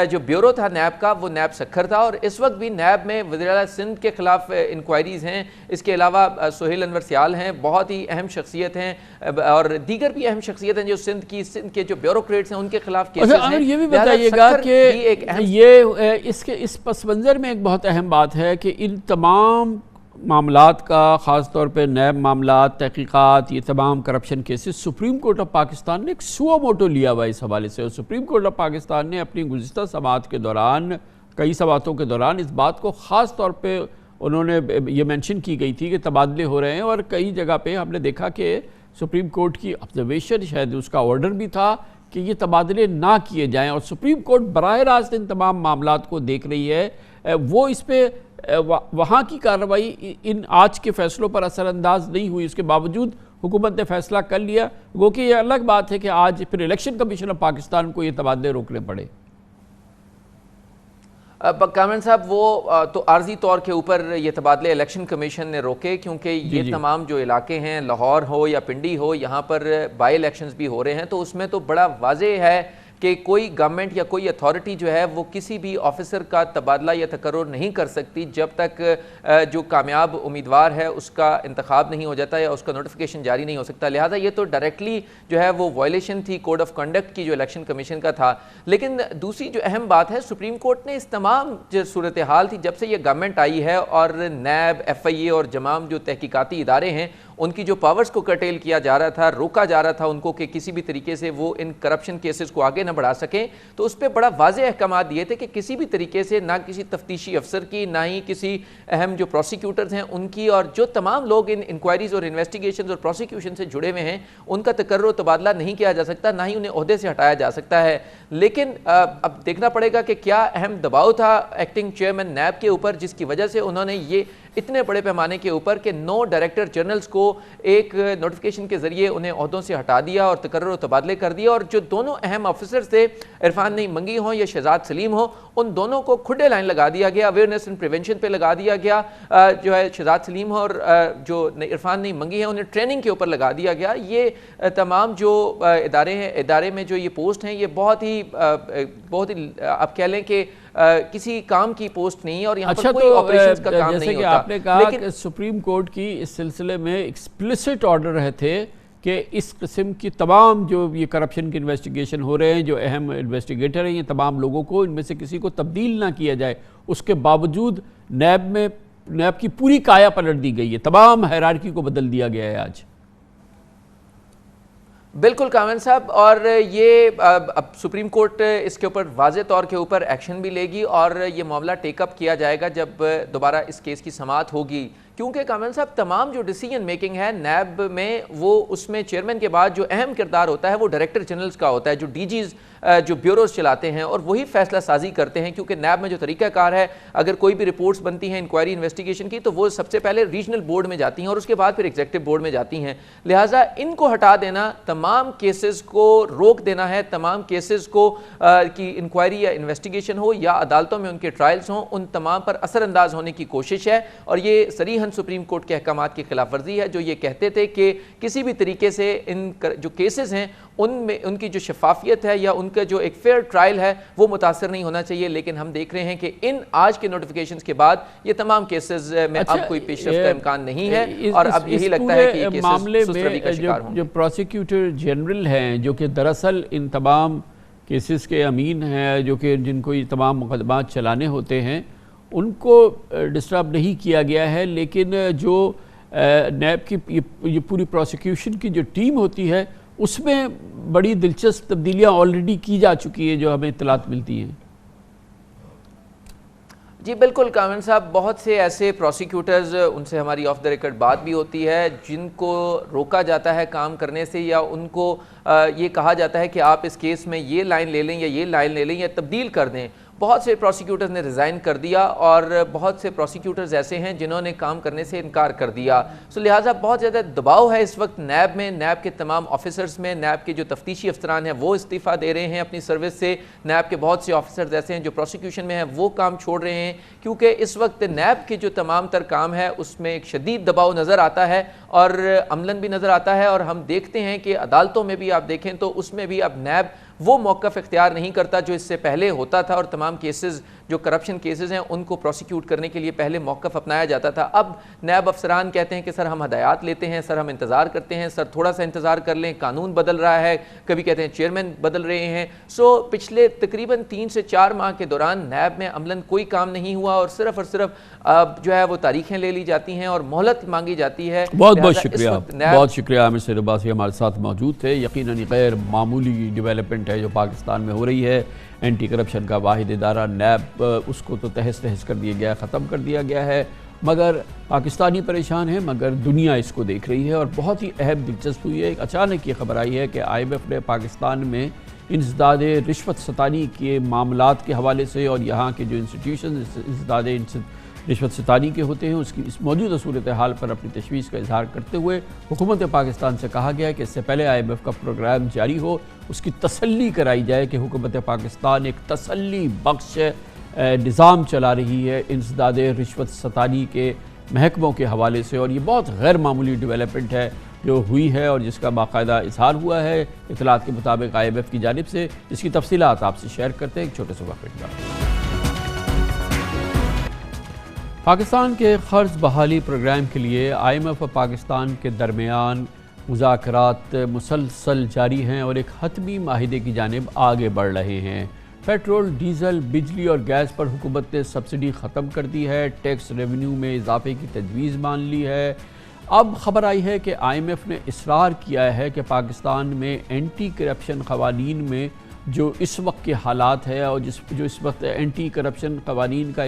جو بیورو تھا نیب کا وہ نیب سکھر تھا, اور اس وقت بھی نیب میں وزیر اعلیٰ سندھ کے خلاف انکوائریز ہیں. اس کے علاوہ سہیل انور سیال ہیں, بہت ہی اہم شخصیت ہیں, اور دیگر بھی اہم شخصیت ہیں جو سندھ کے جو بیوروکریٹس ہیں ان کے خلاف کیسز ہیں. یہ بھی بتائیے گا کہ یہ اس پس منظر میں ایک بہت اہم بات ہے کہ ان تمام معاملات کا, خاص طور پہ نیب معاملات, تحقیقات, یہ تمام corruption cases, supreme court of Pakistan نے ایک سو موٹو لیا ہوا اس حوالے سے. اور سپریم کورٹ آف پاکستان نے اپنی گزشتہ سماعت کے دوران, کئی سماعتوں کے دوران اس بات کو خاص طور پہ انہوں نے یہ مینشن کی گئی تھی کہ تبادلے ہو رہے ہیں, اور کئی جگہ پہ ہم نے دیکھا کہ سپریم کورٹ کی آبزرویشن, شاید اس کا آرڈر بھی تھا کہ یہ تبادلے نہ کیے جائیں, اور سپریم کورٹ براہ راست ان تمام معاملات کو دیکھ رہی ہے. وہ اس پہ وہاں کی کارروائی ان آج کے فیصلوں پر اثر انداز نہیں ہوئی, اس کے باوجود حکومت نے فیصلہ کر لیا. گو کہ یہ الگ بات ہے کہ آج پھر الیکشن کمیشن آف پاکستان کو یہ تبادلے روکنے پڑے. کامران صاحب, وہ تو عارضی طور کے اوپر یہ تبادلے الیکشن کمیشن نے روکے, کیونکہ یہ تمام جو علاقے ہیں, لاہور ہو یا پنڈی ہو, یہاں پر بائی الیکشنز بھی ہو رہے ہیں, تو اس میں تو بڑا واضح ہے کہ کوئی گورنمنٹ یا کوئی اتھارٹی جو ہے وہ کسی بھی آفیسر کا تبادلہ یا تقرر نہیں کر سکتی جب تک جو کامیاب امیدوار ہے اس کا انتخاب نہیں ہو جاتا یا اس کا نوٹیفیکیشن جاری نہیں ہو سکتا. لہٰذا یہ تو ڈائریکٹلی جو ہے وہ وائلیشن تھی کوڈ آف کنڈکٹ کی جو الیکشن کمیشن کا تھا. لیکن دوسری جو اہم بات ہے, سپریم کورٹ نے اس تمام جو صورتحال تھی جب سے یہ گورنمنٹ آئی ہے, اور نیب, ایف آئی اے اور تمام جو تحقیقاتی ادارے ہیں ان کی جو پاورز کو کرٹیل کیا جا رہا تھا, روکا جا رہا تھا ان کو کہ کسی بھی طریقے سے وہ ان کرپشن کیسز کو آگے نہ بڑھا سکیں, تو اس پہ بڑا واضح احکامات دیے تھے کہ کسی بھی طریقے سے نہ کسی تفتیشی افسر کی, نہ ہی کسی اہم جو پروسیکیوٹرز ہیں ان کی, اور جو تمام لوگ ان انکوائریز اور انویسٹیگیشنز اور پروسیکیوشن سے جڑے ہوئے ہیں ان کا تقرر و تبادلہ نہیں کیا جا سکتا, نہ ہی انہیں عہدے سے ہٹایا جا سکتا ہے. لیکن اب دیکھنا پڑے گا کہ کیا اہم دباؤ تھا ایکٹنگ چیئرمین نیب کے اوپر جس کی وجہ سے انہوں نے یہ اتنے بڑے پیمانے کے اوپر کہ 9 ڈائریکٹر جنرلز کو ایک نوٹیفیکیشن کے ذریعے انہیں عہدوں سے ہٹا دیا اور تقرر و تبادلے کر دیا. اور جو دونوں اہم آفیسرز تھے, عرفان نعیم منگی ہوں یا شہزاد سلیم ہوں, ان دونوں کو کھڈے لائن لگا دیا گیا, اویئرنیس اینڈ پریونشن پہ لگا دیا گیا. جو ہے شہزاد سلیم اور جو عرفان نعیم منگی ہیں انہیں ٹریننگ کے اوپر لگا دیا گیا. یہ تمام جو ادارے ہیں, ادارے میں جو یہ پوسٹ ہیں, یہ بہت ہی آپ کہہ لیں کہ کسی کام کی پوسٹ نہیں, اور یہاں پر کوئی آپریشنز کا کام نہیں ہوتا. آپ نے کہا کہ سپریم کورٹ کی اس سلسلے میں ایکسپلیسٹ آرڈر رہے تھے کہ اس قسم کی تمام جو یہ کرپشن کے انویسٹیگیشن ہو رہے ہیں, جو اہم انویسٹیگیٹر ہیں, یہ تمام لوگوں کو ان میں سے کسی کو تبدیل نہ کیا جائے. اس کے باوجود نیب کی پوری کایا پلٹ دی گئی ہے, تمام ہیرارکی کو بدل دیا گیا ہے آج. بالکل کامران صاحب, اور یہ اب سپریم کورٹ اس کے اوپر واضح طور کے اوپر ایکشن بھی لے گی, اور یہ معاملہ ٹیک اپ کیا جائے گا جب دوبارہ اس کیس کی سماعت ہوگی. کیونکہ کامران صاحب تمام جو ڈیسیجن میکنگ ہے نیب میں, وہ اس میں چیئرمین کے بعد جو اہم کردار ہوتا ہے وہ ڈائریکٹر جنرلز کا ہوتا ہے, جو ڈی جیز جو بیوروز چلاتے ہیں اور وہی فیصلہ سازی کرتے ہیں، کیونکہ نیب میں جو طریقہ کار ہے، اگر کوئی بھی رپورٹس بنتی ہیں انکوائری انویسٹیگیشن کی تو وہ سب سے پہلے ریجنل بورڈ میں جاتی ہیں اور اس کے بعد پھر ایگزیکٹو بورڈ میں جاتی ہیں. لہٰذا ان کو ہٹا دینا، تمام کیسز کو روک دینا ہے، تمام کیسز کو کی انکوائری یا انویسٹیگیشن ہو یا عدالتوں میں ان کے ٹرائلز ہوں، ان تمام پر اثر انداز ہونے کی کوشش ہے. اور یہ صریحاً سپریم کورٹ کے احکامات کی خلاف ورزی ہے، جو یہ کہتے تھے کہ کسی بھی طریقے سے ان جو کیسز ہیں ان میں ان کی جو شفافیت ہے یا ان کا جو ایک فیئر ٹرائل ہے وہ متاثر نہیں ہونا چاہیے. لیکن ہم دیکھ رہے ہیں کہ ان آج کے نوٹیفیکیشنز کے بعد یہ تمام کیسز میں اب کوئی پیش رفت کا امکان نہیں ہے، اور اب یہی لگتا ہے کہ یہ کیسز سست روی کا شکار ہوں. جو پروسیکیوٹر جنرل ہیں، جو کہ دراصل ان تمام کیسز کے امین ہیں، جو کہ جن کو یہ تمام مقدمات چلانے ہوتے ہیں، ان کو ڈسٹرب نہیں کیا گیا ہے. لیکن جو نیب کی یہ پوری پروسیکیوشن کی جو ٹیم ہوتی ہے اس میں بڑی دلچسپ تبدیلیاں آلریڈی کی جا چکی ہیں جو ہمیں اطلاعات ملتی ہیں. جی بالکل کامران صاحب، بہت سے ایسے پروسیکیوٹرز، ان سے ہماری آف دا ریکارڈ بات بھی ہوتی ہے، جن کو روکا جاتا ہے کام کرنے سے، یا ان کو یہ کہا جاتا ہے کہ آپ اس کیس میں یہ لائن لے لیں یا یہ لائن لے لیں یا تبدیل کر دیں. بہت سے پروسیکیوٹرز نے ریزائن کر دیا اور بہت سے پروسیکیوٹرز ایسے ہیں جنہوں نے کام کرنے سے انکار کر دیا. لہٰذا بہت زیادہ دباؤ ہے اس وقت نیب میں، نیب کے تمام آفیسرز میں. نیب کے جو تفتیشی افسران ہیں وہ استعفیٰ دے رہے ہیں اپنی سروس سے. نیب کے بہت سے آفیسرز ایسے ہیں جو پروسیکیوشن میں ہیں، وہ کام چھوڑ رہے ہیں، کیونکہ اس وقت نیب کے جو تمام تر کام ہے اس میں ایک شدید دباؤ نظر آتا ہے اور عملاً بھی نظر آتا ہے. اور ہم دیکھتے ہیں کہ عدالتوں میں بھی آپ دیکھیں تو اس میں بھی اب نیب وہ موقف اختیار نہیں کرتا جو اس سے پہلے ہوتا تھا، اور تمام کیسز جو کرپشن کیسز ہیں ان کو پروسیکیوٹ کرنے کے لیے پہلے موقف اپنایا جاتا تھا. اب نیب افسران کہتے ہیں کہ سر ہم ہدایات لیتے ہیں، سر ہم انتظار کرتے ہیں، سر تھوڑا سا انتظار کر لیں، قانون بدل رہا ہے، کبھی کہتے ہیں چیئرمین بدل رہے ہیں. پچھلے تقریباً 3 سے 4 ماہ کے دوران نیب میں عملاً کوئی کام نہیں ہوا اور صرف جو ہے وہ تاریخیں لے لی جاتی ہیں اور مہلت مانگی جاتی ہے. بہت شکریہ، بہت شکریہ عامر سید عباسی ہمارے ساتھ موجود تھے. یقیناً غیر معمولی ڈیولپمنٹ ہے جو پاکستان میں ہو رہی ہے. اینٹی کرپشن کا واحد ادارہ نیب، اس کو تو تہس نہس کر دیا گیا ہے، ختم کر دیا گیا ہے، مگر پاکستانی پریشان ہیں، مگر دنیا اس کو دیکھ رہی ہے. اور بہت ہی اہم دلچسپ ہوئی ہے، ایک اچانک یہ خبر آئی ہے کہ IMF نے پاکستان میں انسداد رشوت ستانی کے معاملات کے حوالے سے اور یہاں کے جو انسٹیٹیوشن انسداد رشوت ستانی کے ہوتے ہیں اس کی اس موجودہ صورتحال پر اپنی تشویش کا اظہار کرتے ہوئے حکومت پاکستان سے کہا گیا ہے کہ اس سے پہلے IMF کا پروگرام جاری ہو اس کی تسلی کرائی جائے کہ حکومت پاکستان ایک تسلی بخش نظام چلا رہی ہے انسداد رشوت ستانی کے محکموں کے حوالے سے. اور یہ بہت غیر معمولی ڈیولپمنٹ ہے جو ہوئی ہے اور جس کا باقاعدہ اظہار ہوا ہے اطلاعات کے مطابق IMF کی جانب سے. اس کی تفصیلات آپ سے شیئر کرتے ہیں ایک چھوٹے سے وقفے کے بعد. پاکستان کے قرض بحالی پروگرام کے لیے IMF اور پاکستان کے درمیان مذاکرات مسلسل جاری ہیں اور ایک حتمی معاہدے کی جانب آگے بڑھ رہے ہیں. پیٹرول، ڈیزل، بجلی اور گیس پر حکومت نے سبسڈی ختم کر دی ہے، ٹیکس ریونیو میں اضافے کی تجویز مان لی ہے. اب خبر آئی ہے کہ IMF نے اصرار کیا ہے کہ پاکستان میں اینٹی کرپشن قوانین میں جو اس وقت کے حالات ہے اور جو اس وقت اینٹی کرپشن قوانین کا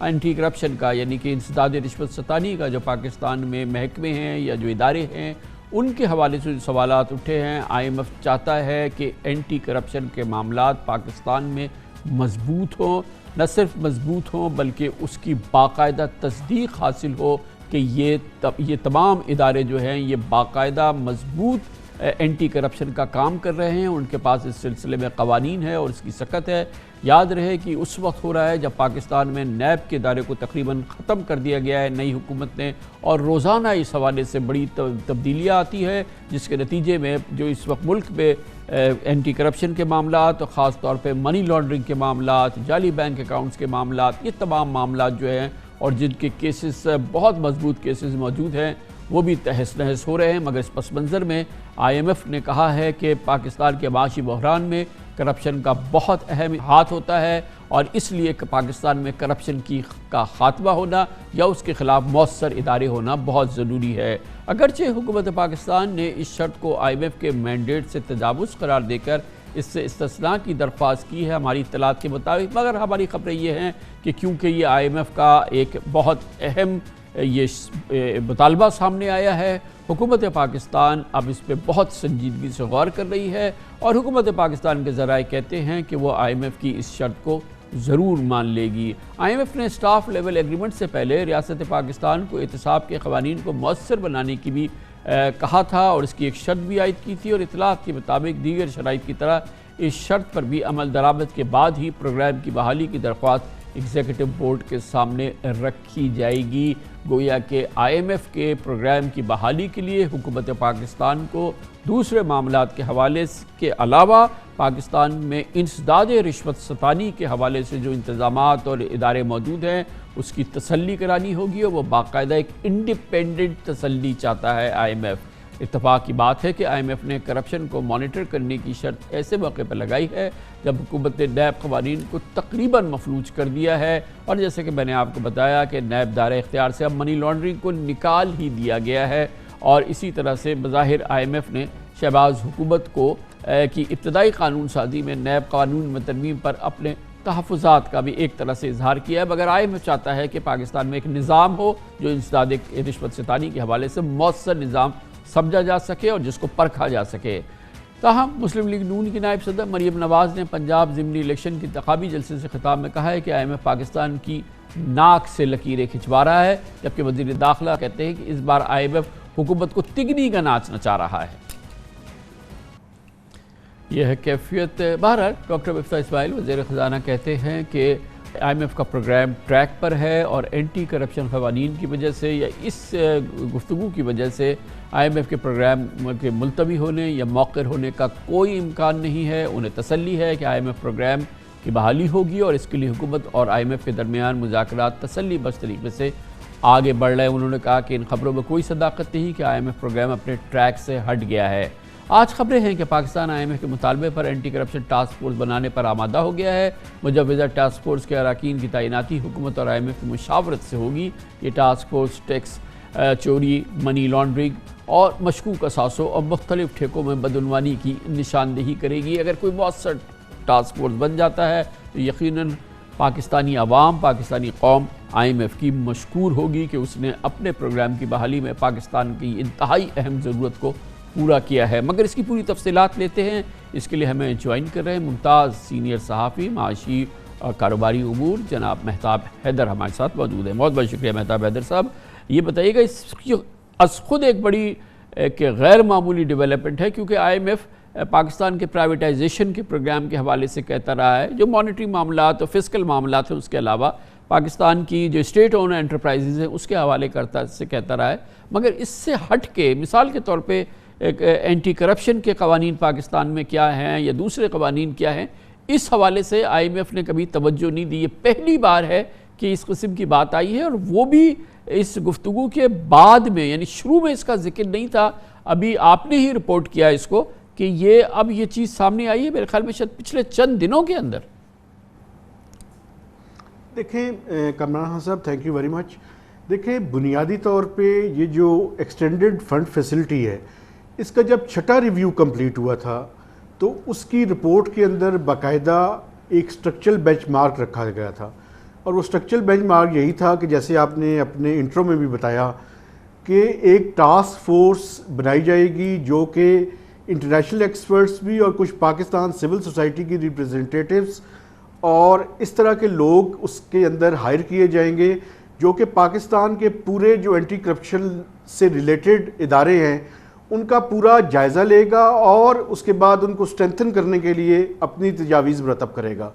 اینٹی کرپشن کا یعنی کہ انسداد رشوت ستانی کا جو پاکستان میں محکمے ہیں یا جو ادارے ہیں ان کے حوالے سے جو سوالات اٹھے ہیں، IMF چاہتا ہے کہ اینٹی کرپشن کے معاملات پاکستان میں مضبوط ہوں، نہ صرف مضبوط ہوں بلکہ اس کی باقاعدہ تصدیق حاصل ہو کہ یہ تمام ادارے جو ہیں یہ باقاعدہ مضبوط اینٹی کرپشن کا کام کر رہے ہیں، ان کے پاس اس سلسلے میں قوانین ہے اور اس کی سکت ہے. یاد رہے کہ اس وقت ہو رہا ہے جب پاکستان میں نیب کے ادارے کو تقریباً ختم کر دیا گیا ہے نئی حکومت نے، اور روزانہ اس حوالے سے بڑی تبدیلیاں آتی ہے جس کے نتیجے میں جو اس وقت ملک میں اینٹی کرپشن کے معاملات، خاص طور پہ منی لانڈرنگ کے معاملات، جعلی بینک اکاؤنٹس کے معاملات، یہ تمام معاملات جو ہیں اور جن کے کیسز بہت مضبوط کیسز موجود ہیں وہ بھی تہس نہس ہو رہے ہیں. مگر اس پس منظر میں IMF نے کہا ہے کہ پاکستان کے معاشی بحران میں کرپشن کا بہت اہم ہاتھ ہوتا ہے اور اس لیے کہ پاکستان میں کرپشن کا خاتمہ ہونا یا اس کے خلاف مؤثر ادارے ہونا بہت ضروری ہے. اگرچہ حکومت پاکستان نے اس شرط کو IMF کے مینڈیٹ سے تجاوز قرار دے کر اس سے استثناء کی درخواست کی ہے ہماری اطلاعات کے مطابق، مگر ہماری خبریں یہ ہیں کہ کیونکہ یہ IMF کا ایک بہت اہم یہ مطالبہ سامنے آیا ہے۔ حکومت پاکستان اب اس پہ بہت سنجیدگی سے غور کر رہی ہے اور حکومت پاکستان کے ذرائع کہتے ہیں کہ وہ آئی ایم ایف کی اس شرط کو ضرور مان لے گی۔ آئی ایم ایف نے اسٹاف لیول ایگریمنٹ سے پہلے ریاست پاکستان کو احتساب کے قوانین کو مؤثر بنانے کی بھی کہا تھا اور اس کی ایک شرط بھی عائد کی تھی، اور اطلاعات کے مطابق دیگر شرائط کی طرح اس شرط پر بھی عمل درآمد کے بعد ہی پروگرام کی بحالی کی درخواست ایگزیکٹو بورڈ کے سامنے رکھی جائے گی۔ گویا کہ آئی ایم ایف کے پروگرام کی بحالی کے لیے حکومت پاکستان کو دوسرے معاملات کے حوالے کے علاوہ پاکستان میں انسداد رشوت ستانی کے حوالے سے جو انتظامات اور ادارے موجود ہیں اس کی تسلی کرانی ہوگی، اور وہ باقاعدہ ایک انڈیپینڈنٹ تسلی چاہتا ہے آئی ایم ایف۔ اتفاق کی بات ہے کہ آئی ایم ایف نے کرپشن کو مانیٹر کرنے کی شرط ایسے موقع پر لگائی ہے جب حکومت نے نیب قوانین کو تقریباً مفلوج کر دیا ہے، اور جیسے کہ میں نے آپ کو بتایا کہ نیب دائرہ اختیار سے اب منی لانڈرنگ کو نکال ہی دیا گیا ہے، اور اسی طرح سے بظاہر آئی ایم ایف نے شہباز حکومت کو کی ابتدائی قانون سازی میں نیب قانون میں ترمیم پر اپنے تحفظات کا بھی ایک طرح سے اظہار کیا ہے، مگر آئی ایم ایف چاہتا ہے کہ پاکستان میں ایک نظام ہو جو انسداد رشوت ستانی کے حوالے سے مؤثر نظام سمجھا جا سکے اور جس کو پرکھا جا سکے۔ تاہم مسلم لیگ نون کی نائب صدر مریم نواز نے پنجاب ضمنی الیکشن کی انتخابی جلسے سے خطاب میں کہا ہے کہ آئی ایم ایف پاکستان کی ناک سے لکیریں کھنچوا رہا ہے، جبکہ وزیر داخلہ کہتے ہیں کہ اس بار آئی ایم ایف حکومت کو تگنی کا ناچ نچا رہا ہے۔ یہ ہے کیفیت۔ بہرحال ڈاکٹر مفتاح اسماعیل وزیر خزانہ کہتے ہیں کہ آئی ایم ایف کا پروگرام ٹریک پر ہے اور اینٹی کرپشن قوانین کی وجہ سے یا اس گفتگو کی وجہ سے آئی ایم ایف کے پروگرام کے ملتوی ہونے یا موخر ہونے کا کوئی امکان نہیں ہے۔ انہیں تسلی ہے کہ آئی ایم ایف پروگرام کی بحالی ہوگی اور اس کے لیے حکومت اور آئی ایم ایف کے درمیان مذاکرات تسلی بخش طریقے سے آگے بڑھ رہے ہیں۔ انہوں نے کہا کہ ان خبروں میں کوئی صداقت نہیں کہ آئی ایم ایف پروگرام اپنے ٹریک سے ہٹ گیا ہے۔ آج خبریں ہیں کہ پاکستان آئی ایم ایف کے مطالبے پر اینٹی کرپشن ٹاسک فورس بنانے پر آمادہ ہو گیا ہے۔ مجوزہ ٹاسک فورس کے اراکین کی تعیناتی حکومت اور آئی ایم ایف کی مشاورت سے ہوگی۔ یہ ٹاسک فورس ٹیکس چوری، منی لانڈرنگ اور مشکوک اثاثوں اور مختلف ٹھیکوں میں بدعنوانی کی نشاندہی کرے گی۔ اگر کوئی مؤثر ٹاسک فورس بن جاتا ہے تو یقیناً پاکستانی عوام، پاکستانی قوم آئی ایم ایف کی مشکور ہوگی کہ اس نے اپنے پروگرام کی بحالی میں پاکستان کی انتہائی اہم ضرورت کو پورا کیا ہے۔ مگر اس کی پوری تفصیلات لیتے ہیں، اس کے لیے ہمیں جوائن کر رہے ہیں ممتاز سینئر صحافی معاشی اور کاروباری امور جناب مہتاب حیدر ہمارے ساتھ موجود ہیں۔ بہت بہت شکریہ مہتاب حیدر صاحب۔ یہ بتائیے گا اس کی از خود ایک بڑی ایک غیر معمولی ڈیولپمنٹ ہے، کیونکہ آئی ایم ایف پاکستان کے پرائیویٹائزیشن کے پروگرام کے حوالے سے کہتا رہا ہے، جو مانیٹری معاملات اور فسکل معاملات ہیں اس کے علاوہ پاکستان کی جو اسٹیٹ اون انٹرپرائزز ہیں اس کے حوالے سے کہتا رہا ہے، مگر اس سے ہٹ کے مثال کے طور پہ ایک اینٹی کرپشن کے قوانین پاکستان میں کیا ہیں یا دوسرے قوانین کیا ہیں، اس حوالے سے آئی ایم ایف نے کبھی توجہ نہیں دی۔ یہ پہلی بار ہے کہ اس قسم کی بات آئی ہے، اور وہ بھی اس گفتگو کے بعد میں، یعنی شروع میں اس کا ذکر نہیں تھا، ابھی آپ نے ہی رپورٹ کیا اس کو کہ یہ اب یہ چیز سامنے آئی ہے میرے خیال میں شاید پچھلے چند دنوں کے اندر۔ دیکھیں کامران صاحب، تھینک یو ویری مچ۔ دیکھیں بنیادی طور پہ یہ جو ایکسٹینڈڈ فنڈ فیسلٹی ہے، اس کا جب چھٹا ریویو کمپلیٹ ہوا تھا تو اس کی رپورٹ کے اندر باقاعدہ ایک سٹرکچرل بینچ مارک رکھا گیا تھا، اور وہ سٹرکچرل بینچ مارک یہی تھا کہ جیسے آپ نے اپنے انٹرو میں بھی بتایا کہ ایک ٹاسک فورس بنائی جائے گی جو کہ انٹرنیشنل ایکسپرٹس بھی اور کچھ پاکستان سول سوسائٹی کی ریپریزنٹیٹیوز اور اس طرح کے لوگ اس کے اندر ہائر کیے جائیں گے جو کہ پاکستان کے پورے جو اینٹی کرپشن سے ریلیٹڈ ادارے ہیں ان کا پورا جائزہ لے گا اور اس کے بعد ان کو اسٹرینتھن کرنے کے لیے اپنی تجاویز مرتب کرے گا۔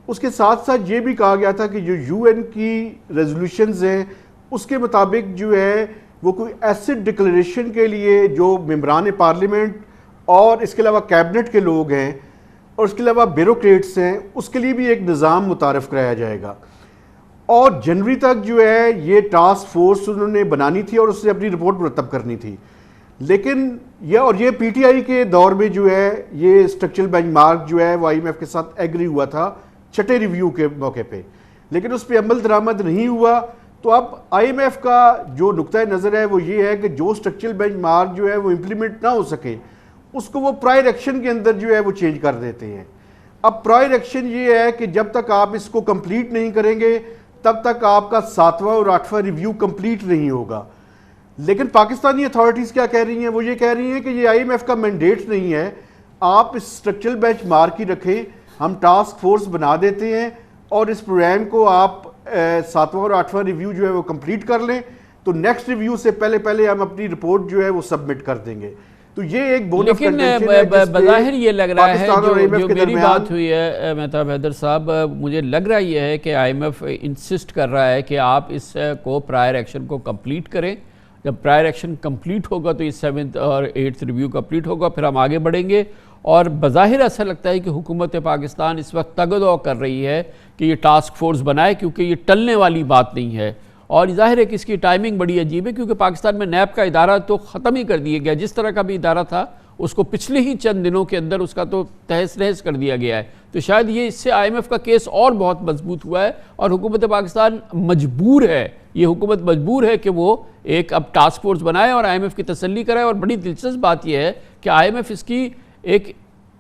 اس کے ساتھ ساتھ یہ بھی کہا گیا تھا کہ جو یو این کی ریزولوشنز ہیں اس کے مطابق جو ہے وہ کوئی ایسٹ ڈکلیریشن کے لیے جو ممبران پارلیمنٹ اور اس کے علاوہ کیبنٹ کے لوگ ہیں اور اس کے علاوہ بیوروکریٹس ہیں اس کے لیے بھی ایک نظام متعارف کرایا جائے گا، اور جنوری تک جو ہے یہ ٹاسک فورس انہوں نے بنانی تھی اور اس سے اپنی رپورٹ مرتب کرنی تھی۔ لیکن یہ پی ٹی آئی کے دور میں جو ہے یہ اسٹرکچرل بینچ مارک جو ہے وہ آئی ایم ایف کے ساتھ ایگری ہوا تھا چھٹے ریویو کے موقع پہ، لیکن اس پہ عمل درآمد نہیں ہوا۔ تو اب آئی ایم ایف کا جو نقطۂ نظر ہے وہ یہ ہے کہ جو اسٹرکچرل بینچ مارک جو ہے وہ امپلیمنٹ نہ ہو سکے اس کو وہ پرائر ایکشن کے اندر جو ہے وہ چینج کر دیتے ہیں۔ اب پرائر ایکشن یہ ہے کہ جب تک آپ اس کو کمپلیٹ نہیں کریں گے تب تک آپ کا 7واں اور 8واں ریویو کمپلیٹ نہیں ہوگا. لیکن پاکستانی اتھارٹیز کیا کہہ رہی ہیں؟ وہ یہ کہہ رہی ہیں کہ یہ آئی ایم ایف کا مینڈیٹ نہیں ہے, آپ اس اسٹرکچرل بینچ مارک ہی رکھیں, ہم ٹاسک فورس بنا دیتے ہیں اور اس پروگرام کو آپ 7واں اور 8واں ریویو جو ہے وہ کمپلیٹ کر لیں, تو نیکسٹ ریویو سے پہلے ہم اپنی رپورٹ جو ہے وہ سبمٹ کر دیں گے. تو یہ ایک بون آف کنٹینشن ہے لیکن بظاہر یہ لگ رہا ہے جو میری درمیان بات ہوئی ہے مہتاب حیدر صاحب, مجھے لگ رہا یہ ہے کہ آئی ایم ایف انسسٹ کر رہا ہے کہ آپ اس کو پرائر ایکشن کو کمپلیٹ کریں. جب پرائر ایکشن کمپلیٹ ہوگا تو یہ 7th اور 8th ریویو کمپلیٹ ہوگا, پھر ہم آگے بڑھیں گے. اور بظاہر ایسا لگتا ہے کہ حکومت پاکستان اس وقت تگ و دو کر رہی ہے کہ یہ ٹاسک فورس بنائے, کیونکہ یہ ٹلنے والی بات نہیں ہے. اور ظاہر ہے کہ اس کی ٹائمنگ بڑی عجیب ہے, کیونکہ پاکستان میں نیب کا ادارہ تو ختم ہی کر دیا گیا, جس طرح کا بھی ادارہ تھا اس کو پچھلے ہی چند دنوں کے اندر اس کا تو تہس نہس کر دیا گیا ہے. تو شاید یہ اس سے آئی ایم ایف کا کیس اور بہت مضبوط ہوا ہے, اور حکومت پاکستان مجبور ہے, یہ حکومت مجبور ہے کہ وہ ایک اب ٹاسک فورس بنائے اور آئی ایم ایف کی تسلی کرائے. اور بڑی دلچسپ بات یہ ہے کہ آئی ایم ایف اس کی ایک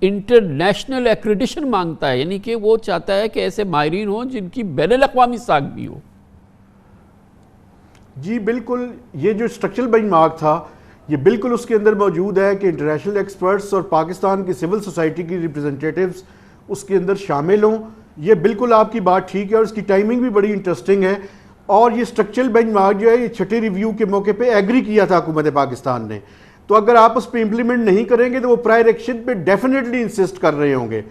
انٹرنیشنل ایکریڈیشن مانگتا ہے, یعنی کہ وہ چاہتا ہے کہ ایسے ماہرین ہوں جن کی بین الاقوامی ساکھ بھی ہو. جی بالکل, یہ جو اسٹرکچرل بینچ مارک تھا یہ بالکل اس کے اندر موجود ہے کہ انٹرنیشنل ایکسپرٹس اور پاکستان کی سول سوسائٹی کی ریپرزنٹیٹیوز اس کے اندر شامل ہوں. یہ بالکل آپ کی بات ٹھیک ہے, اور اس کی ٹائمنگ بھی بڑی انٹرسٹنگ ہے. اور یہ اسٹرکچرل بینچ مارک جو ہے یہ 6ٹھے ریویو کے موقع پہ ایگری کیا تھا حکومت پاکستان نے. تو اگر آپ اس پہ امپلیمنٹ نہیں کریں گے تو وہ پرائر ایکشن پہ ڈیفینیٹلی انسسٹ کر رہے ہوں گے.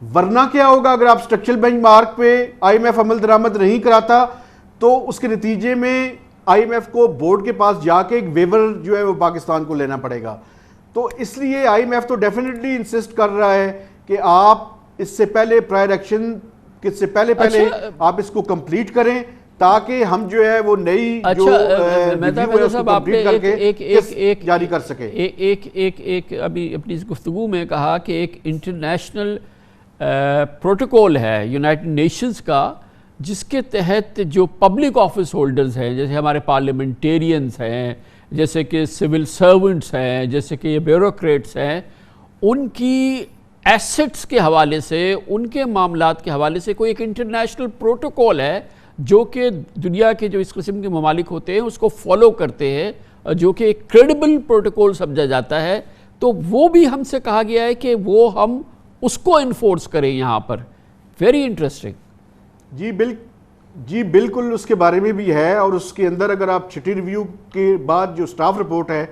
ورنہ کیا ہوگا, اگر آپ اسٹرکچرل بینچ مارک پہ آئی ایم ایف عمل درآمد نہیں کراتا تو اس کے نتیجے میں آئی ایم ایف کو بورڈ کے پاس جا کے ایک ویور جو ہے وہ پاکستان کو لینا پڑے گا. تو اس لیے آئی ایم ایف تو ڈیفینیٹلی انسسٹ کر رہا ہے کہ آپ اس سے پہلے پرائر ایکشن سے پہلے آپ اس کو کمپلیٹ کریں, تاکہ ہم جو ہے وہ نئی جو ریویو ہے اس کو کمپلیٹ کر کے جاری کر سکیں. ایک ابھی اپنی اس گفتگو میں کہا کہ ایک انٹرنیشنل پروٹوکول ہے یونائٹڈ نیشنز کا, جس کے تحت جو پبلک آفس ہولڈرز ہیں, جیسے ہمارے پارلیمنٹیرینز ہیں, جیسے کہ سول سرونٹس ہیں, جیسے کہ یہ بیوروکریٹس ہیں, ان کی ایسٹس کے حوالے سے, ان کے معاملات کے حوالے سے کوئی ایک انٹرنیشنل پروٹوکول ہے جو کہ دنیا کے جو اس قسم کے ممالک ہوتے ہیں اس کو فالو کرتے ہیں, جو کہ ایک کریڈیبل پروٹوکول سمجھا جاتا ہے. تو وہ بھی ہم سے کہا گیا ہے کہ وہ ہم اس کو انفورس کریں یہاں پر. Very interesting. جی بالکل اس کے بارے میں بھی ہے, اور اس کے اندر اگر آپ 6ٹھی ریویو کے بعد جو سٹاف رپورٹ ہے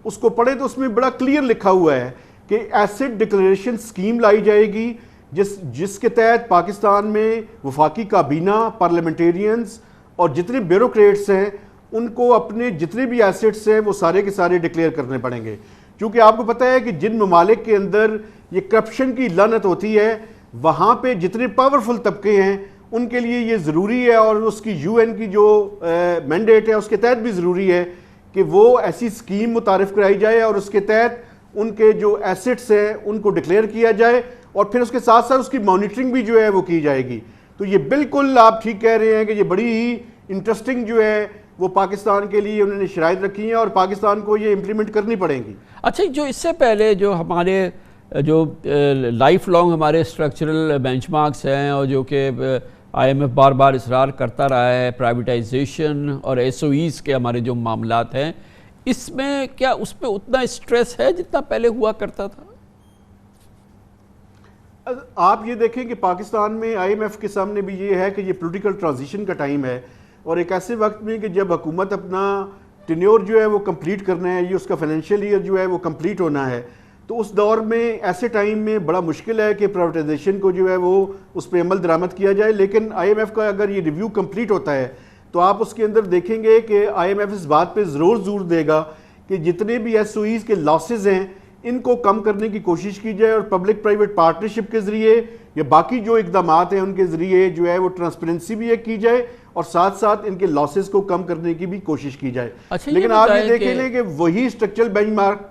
اس کو پڑھیں تو اس میں بڑا کلیئر لکھا ہوا ہے کہ ایسٹ ڈکلیریشن سکیم لائی جائے گی, جس کے تحت پاکستان میں وفاقی کابینہ, پارلیمنٹیرینز اور جتنے بیوروکریٹس ہیں ان کو اپنے جتنے بھی ایسٹس ہیں وہ سارے کے سارے ڈکلیئر کرنے پڑیں گے. کیونکہ آپ کو پتہ ہے کہ جن ممالک کے اندر یہ کرپشن کی لعنت ہوتی ہے, وہاں پہ جتنے پاورفل طبقے ہیں ان کے لیے یہ ضروری ہے, اور اس کی یو این کی جو مینڈیٹ ہے اس کے تحت بھی ضروری ہے کہ وہ ایسی سکیم متعارف کرائی جائے اور اس کے تحت ان کے جو ایسٹس ہیں ان کو ڈکلیئر کیا جائے, اور پھر اس کے ساتھ ساتھ اس کی مانیٹرنگ بھی جو ہے وہ کی جائے گی. تو یہ بالکل آپ ٹھیک کہہ رہے ہیں کہ یہ بڑی ہی انٹرسٹنگ جو ہے وہ پاکستان کے لیے انہوں نے شرائط رکھی ہیں, اور پاکستان کو یہ امپلیمنٹ کرنی پڑیں گی. اچھا, جو اس سے پہلے جو ہمارے جو لائف لانگ ہمارے اسٹرکچرل بینچ مارکس ہیں, اور جو کہ آئی ایم ایف بار بار اصرار کرتا رہا ہے, پرائیویٹائزیشن اور ایس او ایز کے ہمارے جو معاملات ہیں, اس میں کیا اس پہ اتنا اسٹریس ہے جتنا پہلے ہوا کرتا تھا؟ آپ یہ دیکھیں کہ پاکستان میں آئی ایم ایف کے سامنے بھی یہ ہے کہ یہ پولیٹیکل ٹرانزیشن کا ٹائم ہے, اور ایک ایسے وقت میں کہ جب حکومت اپنا ٹینیور جو ہے وہ کمپلیٹ کرنا ہے, یہ اس کا فائنینشیل ایئر جو ہے وہ کمپلیٹ ہونا ہے, تو اس دور میں ایسے ٹائم میں بڑا مشکل ہے کہ پرائیویٹائزیشن کو جو ہے وہ اس پہ عمل درآمد کیا جائے. لیکن آئی ایم ایف کا اگر یہ ریویو کمپلیٹ ہوتا ہے تو آپ اس کے اندر دیکھیں گے کہ آئی ایم ایف اس بات پہ ضرور زور دے گا کہ جتنے بھی ایس او ایز کے لاسز ہیں ان کو کم کرنے کی کوشش کی جائے, اور پبلک پرائیویٹ پارٹنرشپ کے ذریعے یا باقی جو اقدامات ہیں ان کے ذریعے جو ہے وہ ٹرانسپیرنسی بھی کی جائے, اور ساتھ ساتھ ان کے لاسز کو کم کرنے کی بھی کوشش کی جائے. لیکن آپ یہ دیکھیں لیں کہ وہی اسٹرکچرل بینچ مارک,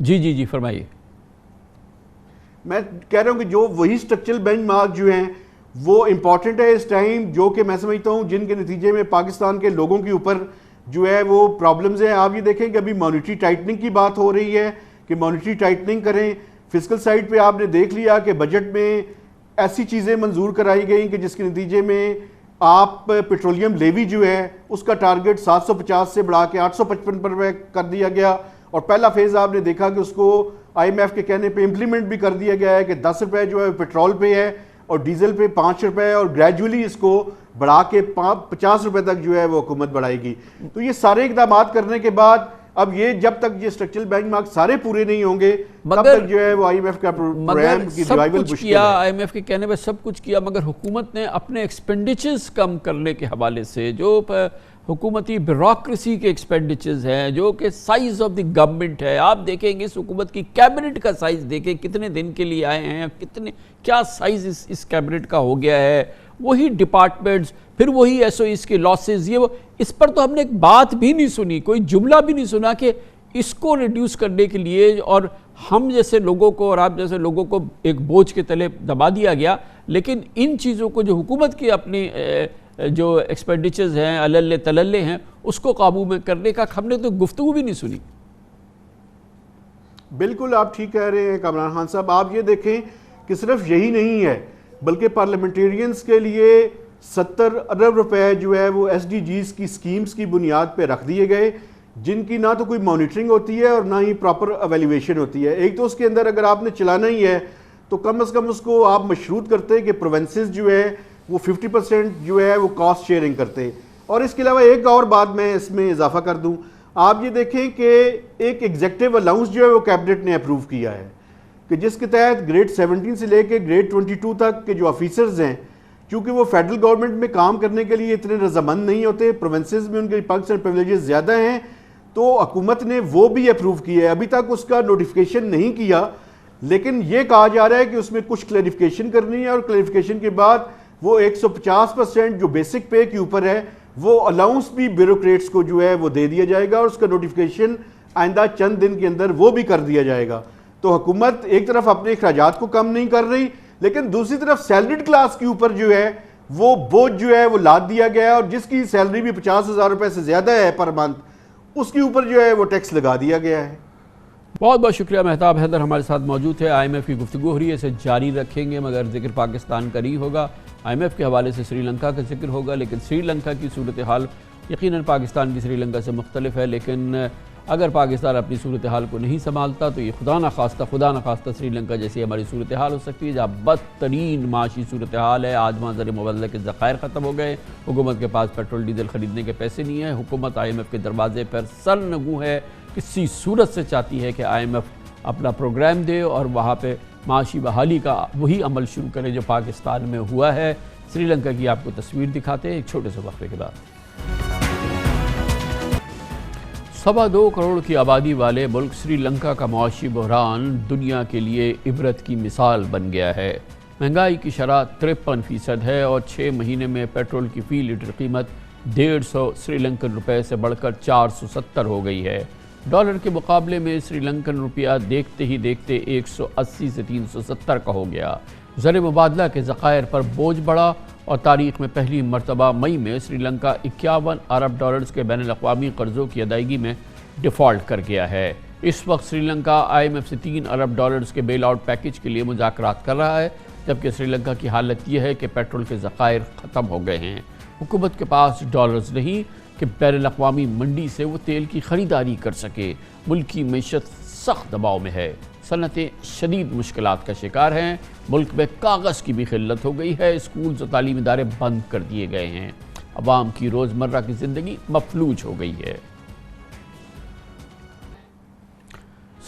جی فرمائیے. میں کہہ رہا ہوں کہ جو وہی اسٹرکچرل بینچ مارک جو ہیں وہ امپورٹنٹ ہے اس ٹائم, جو کہ میں سمجھتا ہوں جن کے نتیجے میں پاکستان کے لوگوں کے اوپر جو ہے وہ پرابلمز ہیں. آپ یہ دیکھیں کہ ابھی مانیٹری ٹائٹننگ کی بات ہو رہی ہے کہ مانیٹری ٹائٹننگ کریں. فسکل سائڈ پہ آپ نے دیکھ لیا کہ بجٹ میں ایسی چیزیں منظور کرائی گئیں کہ جس کے نتیجے میں آپ پیٹرولیم لیوی جو ہے اس کا ٹارگٹ 750 سے بڑھا کے 855 پر کر دیا گیا، اور پہلا فیز آپ نے دیکھا کہ اس کو آئی ایم ایف کے کہنے پہ امپلیمنٹ بھی کر دیا گیا ہے کہ 10 روپے جو ہے پیٹرول پہ ہے اور ڈیزل پہ 5 روپے، اور گریجولی اس کو بڑھا کے 50 روپے تک جو ہے وہ حکومت بڑھائے گی۔ تو یہ سارے اقدامات کرنے کے بعد اب یہ جب تک یہ اسٹرکچرل بینچ مارک سارے پورے نہیں ہوں گے تب تک جو ہے وہ آئی ایم ایف کا پروگرام کی ریوائول مشکل ہے۔ آئی ایم ایف کے کہنے پہ سب کچھ کیا، مگر حکومت نے اپنے ایکسپینڈیچرز کم کرنے کے حوالے سے جو حکومتی بیوروکریسی کے ایکسپینڈیچرز ہیں، جو کہ سائز آف دی گورنمنٹ ہے، آپ دیکھیں گے اس حکومت کی کیبنٹ کا سائز دیکھیں، کتنے دن کے لیے آئے ہیں، کیا سائز اس کیبنٹ کا ہو گیا ہے، وہی ڈپارٹمنٹس، پھر وہی ایس او ایس کے لاسز، یہ وہ، اس پر تو ہم نے ایک بات بھی نہیں سنی، کوئی جملہ بھی نہیں سنا کہ اس کو ریڈیوس کرنے کے لیے اور ہم جیسے لوگوں کو اور آپ جیسے لوگوں کو ایک بوجھ کے تلے دبا دیا گیا۔ لیکن ان چیزوں کو جو حکومت کی اپنی جو ایکسپینڈیچرز ہیں اللے تللے ہیں اس کو قابو میں کرنے کا ہم نے تو گفتگو بھی نہیں سنی۔ بالکل آپ ٹھیک کہہ رہے ہیں کامران خان صاحب، آپ یہ دیکھیں کہ صرف یہی نہیں ہے بلکہ پارلیمنٹیرینز کے لیے 70 ارب روپے جو ہے وہ ایس ڈی جیز کی سکیمز کی بنیاد پہ رکھ دیے گئے، جن کی نہ تو کوئی مانیٹرنگ ہوتی ہے اور نہ ہی پراپر ایویلیویشن ہوتی ہے۔ ایک تو اس کے اندر اگر آپ نے چلانا ہی ہے تو کم از کم اس کو آپ مشروط کرتے کہ پروونسز جو ہے وہ 50% جو ہے وہ کاسٹ شیئرنگ کرتے۔ اور اس کے علاوہ ایک اور بات میں اس میں اضافہ کر دوں، آپ یہ دیکھیں کہ ایک ایگزیکٹو الاؤنس جو ہے وہ کیبنٹ نے اپروو کیا ہے کہ جس کے تحت گریڈ 17 سے لے کے گریڈ 22 تک کے جو آفیسرز ہیں، چونکہ وہ فیڈرل گورنمنٹ میں کام کرنے کے لیے اتنے رضامند نہیں ہوتے، پروونسز میں ان کے پرکس اینڈ پریویلیجز زیادہ ہیں، تو حکومت نے وہ بھی اپروو کیا ہے۔ ابھی تک اس کا نوٹیفیکیشن نہیں کیا، لیکن یہ کہا جا رہا ہے کہ اس میں کچھ کلیریفیکیشن کرنی ہے، اور کلیریفیکیشن کے بعد وہ 150% جو بیسک پے کے اوپر ہے وہ الاؤنس بھی بیوروکریٹس کو جو ہے وہ دے دیا جائے گا، اور اس کا نوٹیفیکیشن آئندہ چند دن کے اندر وہ بھی کر دیا جائے گا۔ تو حکومت ایک طرف اپنے اخراجات کو کم نہیں کر رہی، لیکن دوسری طرف سیلریڈ کلاس کے اوپر جو ہے وہ بوجھ جو ہے وہ لاد دیا گیا ہے، اور جس کی سیلری بھی 50,000 روپے سے زیادہ ہے پر منتھ، اس کے اوپر جو ہے وہ ٹیکس لگا دیا گیا ہے۔ بہت بہت شکریہ مہتاب حیدر ہمارے ساتھ موجود ہے۔ آئی ایم ایف کی گفتگو ہو رہی ہے، اسے جاری رکھیں گے، مگر ذکر پاکستان کا نہیں ہوگا، آئی ایم ایف کے حوالے سے سری لنکا کا ذکر ہوگا، لیکن سری لنکا کی صورتحال یقیناً پاکستان کی سری لنکا سے مختلف ہے، لیکن اگر پاکستان اپنی صورتحال کو نہیں سنبھالتا تو یہ خدا نخواستہ سری لنکا جیسی ہماری صورتحال ہو سکتی ہے، جہاں بدترین معاشی صورتحال ہے۔ آج وہاں زر مبادلہ کے ذخائر ختم ہو گئے، حکومت کے پاس پیٹرول ڈیزل خریدنے کے پیسے نہیں ہیں، حکومت آئی ایم ایف کے دروازے پر سرنگوں ہے، کسی صورت سے چاہتی ہے کہ آئی ایم ایف اپنا پروگرام دے اور وہاں پہ معاشی بحالی کا وہی عمل شروع کرے جو پاکستان میں ہوا ہے۔ سری لنکا کی آپ کو تصویر دکھاتے ہیں ایک چھوٹے سے وقفے کے بعد۔ 2.25 کروڑ کی آبادی والے ملک سری لنکا کا معاشی بحران دنیا کے لیے عبرت کی مثال بن گیا ہے۔ مہنگائی کی شرح 53% ہے اور 6 مہینے میں پیٹرول کی فی لیٹر قیمت 150 سری لنکن روپے سے بڑھ کر 470 ہو گئی ہے۔ ڈالر کے مقابلے میں سری لنکن روپیہ دیکھتے ہی دیکھتے 180 سے 370 کا ہو گیا۔ زر مبادلہ کے ذخائر پر بوجھ بڑھا اور تاریخ میں پہلی مرتبہ مئی میں سری لنکا 51 ارب ڈالرز کے بین الاقوامی قرضوں کی ادائیگی میں ڈیفالٹ کر گیا ہے۔ اس وقت Sri Lanka I am F سے 3 ارب ڈالرز کے بیل آؤٹ پیکج کے لیے مذاکرات کر رہا ہے، جبکہ سری لنکا کی حالت یہ ہے کہ پیٹرول کے ذخائر ختم ہو گئے ہیں۔ حکومت کے پاس ڈالرز نہیں کہ بین الاقوامی منڈی سے وہ تیل کی خریداری کر سکے۔ ملکی معیشت سخت دباؤ میں ہے، صنعتیں شدید مشکلات کا شکار ہیں، ملک میں کاغذ کی بھی قلت ہو گئی ہے، اسکولز اور تعلیمی ادارے بند کر دیے گئے ہیں، عوام کی روزمرہ کی زندگی مفلوج ہو گئی ہے۔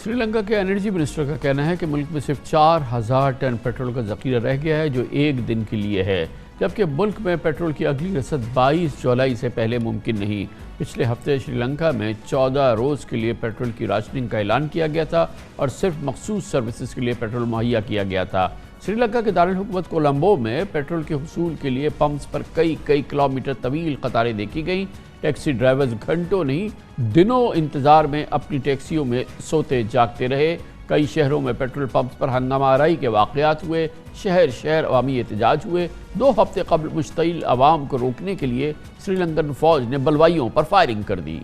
سری لنکا کے انرجی منسٹر کا کہنا ہے کہ ملک میں صرف 4000 ٹن پیٹرول کا ذخیرہ رہ گیا ہے جو ایک دن کے لیے ہے، جبکہ ملک میں پیٹرول کی اگلی رسد 22 جولائی سے پہلے ممکن نہیں۔ پچھلے ہفتے سری لنکا میں 14 روز کے لیے پیٹرول کی راشننگ کا اعلان کیا گیا تھا اور صرف مخصوص سروسز کے لیے پیٹرول مہیا کیا گیا تھا۔ سری لنکا کے دارالحکومت کولمبو میں پیٹرول کے حصول کے لیے پمپس پر کئی کلومیٹر طویل قطاریں دیکھی گئیں۔ ٹیکسی ڈرائیورز گھنٹوں نہیں دنوں انتظار میں اپنی ٹیکسیوں میں سوتے جاگتے رہے۔ کئی شہروں میں پیٹرول پمپس پر ہنگامہ آرائی کے واقعات ہوئے، شہر عوامی احتجاج ہوئے۔ 2 ہفتے قبل مشتعل عوام کو روکنے کے لیے سری لنکن فوج نے بلوائیوں پر فائرنگ کر دی۔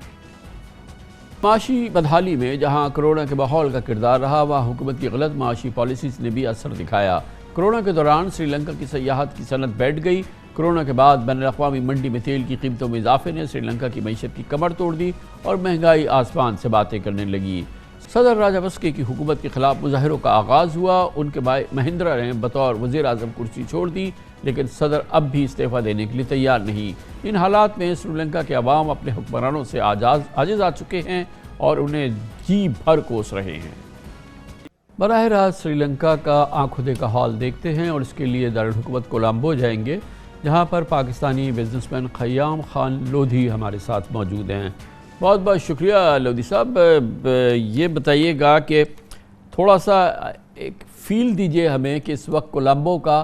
معاشی بدحالی میں جہاں کرونا کے ماحول کا کردار رہا، وہاں حکومت کی غلط معاشی پالیسیز نے بھی اثر دکھایا۔ کرونا کے دوران سری لنکا کی سیاحت کی صنعت بیٹھ گئی۔ کورونا کے بعد بین الاقوامی منڈی میں تیل کی قیمتوں میں اضافے نے سری لنکا کی معیشت کی کمر توڑ دی اور مہنگائی آسمان سے باتیں کرنے لگی۔ صدر راجاپکسے کی حکومت کے خلاف مظاہروں کا آغاز ہوا۔ ان کے بھائی مہندرا نے بطور وزیر اعظم کرسی چھوڑ دی، لیکن صدر اب بھی استعفیٰ دینے کے لیے تیار نہیں۔ ان حالات میں سری لنکا کے عوام اپنے حکمرانوں سے عاجز آ چکے ہیں اور انہیں جی بھر کوس رہے ہیں۔ براہ راست سری لنکا کا آنکھوں دیکھا حال دیکھتے ہیں اور اس کے لیے دارالحکومت کولمبو جائیں گے، جہاں پر پاکستانی بزنس مین خیام خان لودھی ہمارے ساتھ موجود ہیں۔ بہت بہت شکریہ لودھی صاحب۔ یہ بتائیے گا کہ تھوڑا سا ایک فیل دیجئے ہمیں کہ اس وقت کولمبو کا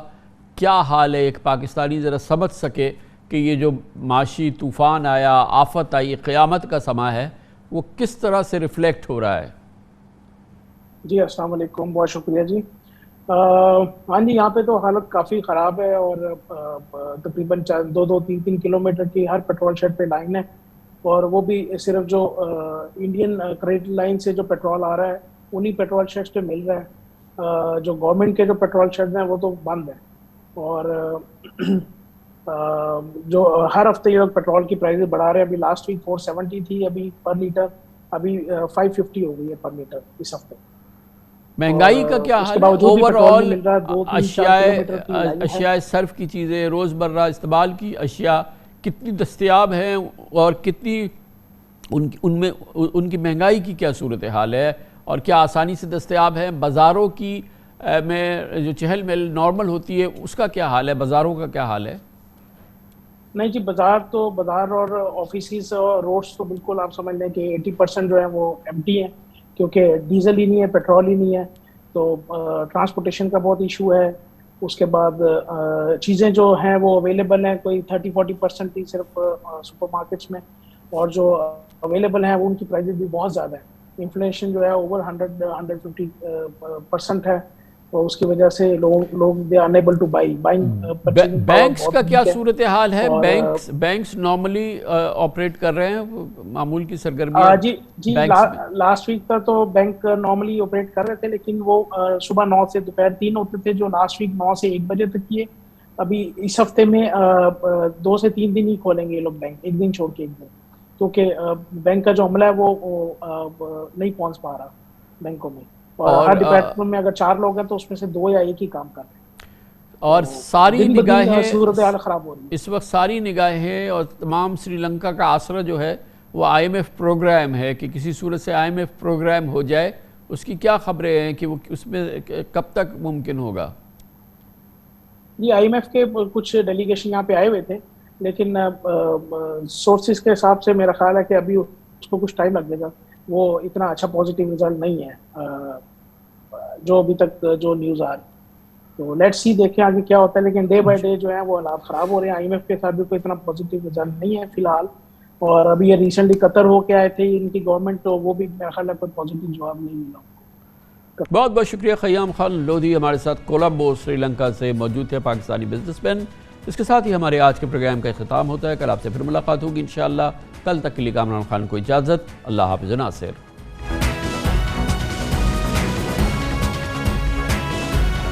کیا حال ہے، ایک پاکستانی ذرا سمجھ سکے کہ یہ جو معاشی طوفان آیا، آفت آئی، قیامت کا سما ہے، وہ کس طرح سے ریفلیکٹ ہو رہا ہے؟ جی السلام علیکم، بہت شکریہ جی۔ ہاں جی، یہاں پہ تو حالت کافی خراب ہے اور تقریباً 2-3 کلومیٹر کی ہر پیٹرول شیڈ پہ لائن ہے، اور وہ بھی صرف جو انڈین کریڈٹ لائن سے جو پیٹرول آ رہا ہے انہی پیٹرول شیڈز پہ مل رہا ہے۔ جو گورنمنٹ کے جو پیٹرول شیڈز ہیں وہ تو بند ہیں، اور جو ہر ہفتے یہ لوگ پیٹرول کی پرائزیں بڑھا رہے ہیں۔ ابھی لاسٹ ویک 470 تھی ابھی پر لیٹر، ابھی 550 ہو گئی ہے پر لیٹر اس ہفتے۔ مہنگائی کا کیا حال ہے اوور آل؟ اشیاء صرف کی چیزیں، روز مرہ استعمال کی اشیاء کتنی دستیاب ہیں اور کتنی ان کی مہنگائی کی کیا صورتحال ہے، اور کیا آسانی سے دستیاب ہے؟ بازاروں کی میں جو چہل مہل نارمل ہوتی ہے اس کا کیا حال ہے؟ بازاروں کا کیا حال ہے؟ نہیں جی، بازار اور آفیسز اور روڈز تو بالکل آپ سمجھ لیں کہ 80% جو ہے وہ ایمٹی ہیں، کیونکہ ڈیزل ہی نہیں ہے، پیٹرول ہی نہیں ہے، تو ٹرانسپورٹیشن کا بہت ایشو ہے۔ اس کے بعد چیزیں جو ہیں وہ اویلیبل ہیں کوئی 30-40% ہی صرف سپر مارکیٹس میں، اور جو اویلیبل ہیں وہ ان کی پرائزز بھی بہت زیادہ ہیں۔ انفلیشن جو ہے اوور 150% ہے، اور اس کی وجہ سے لوگ they are unable to buy. Banks کا کیا صورتحال ہے؟ بینکس نارملی آپریٹ کر رہے ہیں، معمول کی سرگرمیاں؟ جی لاسٹ ویک تک تو بینک نارملی آپریٹ کر رہے تھے، لیکن وہ صبح 9 سے دوپہر 3 ہوتے تھے، جو لاسٹ ویک 9 سے 1 بجے تک کیے۔ ابھی اس ہفتے میں 2 سے 3 دن ہی کھولیں گے یہ لوگ بینک، ایک دن چھوڑ کے ایک دن، کیونکہ بینک کا جو عملہ ہے وہ نہیں پہنچ پا رہا بینکوں میں، اور ہر ڈپارٹمنٹ میں اگر 4 لوگ ہیں تو اس میں سے 2 یا 1 ہی کام کر رہے ہیں، اور ساری نگاہیں صورتحال خراب ہو رہی ہے اس وقت۔ ساری نگاہیں اور تمام سری لنکا کا آسرا جو ہے وہ IMF پروگرام ہے، کہ کسی صورت سے IMF پروگرام ہو جائے۔ اس کی کیا خبریں ہیں کہ وہ اس میں کب تک ممکن ہوگا؟ جی IMF کے کچھ ڈیلیگیشن یہاں پہ آئے ہوئے تھے، لیکن سورسز کے حساب سے میرا خیال ہے کہ ابھی اس کو کچھ ٹائم لگے گا، وہ اتنا اچھا پازیٹیو رزلٹ نہیں ہے جو ابھی تک جو نیوز آ رہی۔ تو لیٹس سی، دیکھیں آگے کیا ہوتا ہے، لیکن ڈے بائی ڈے جو ہے وہ حالات خراب ہو رہے ہیں۔ IMF کے ساتھ بھی کوئی اتنا پازیٹیو رزلٹ نہیں ہے فی الحال، اور ابھی یہ ریسنٹلی قطر ہو کے آئے تھے ان کی گورنمنٹ، تو وہ بھی میرا خیال ہے کوئی پازیٹیو جواب نہیں ملا۔ بہت بہت شکریہ خیام خان لودھی ہمارے ساتھ کولمبو سری لنکا سے موجود تھے، پاکستانی بزنس مین۔ اس کے ساتھ ہی ہمارے آج کے پروگرام کا اختتام ہوتا ہے۔ کل آپ سے پھر ملاقات ہوگی انشاءاللہ۔ کل تک کے لیے کامران خان کو اجازت۔ اللہ حافظ و ناصر۔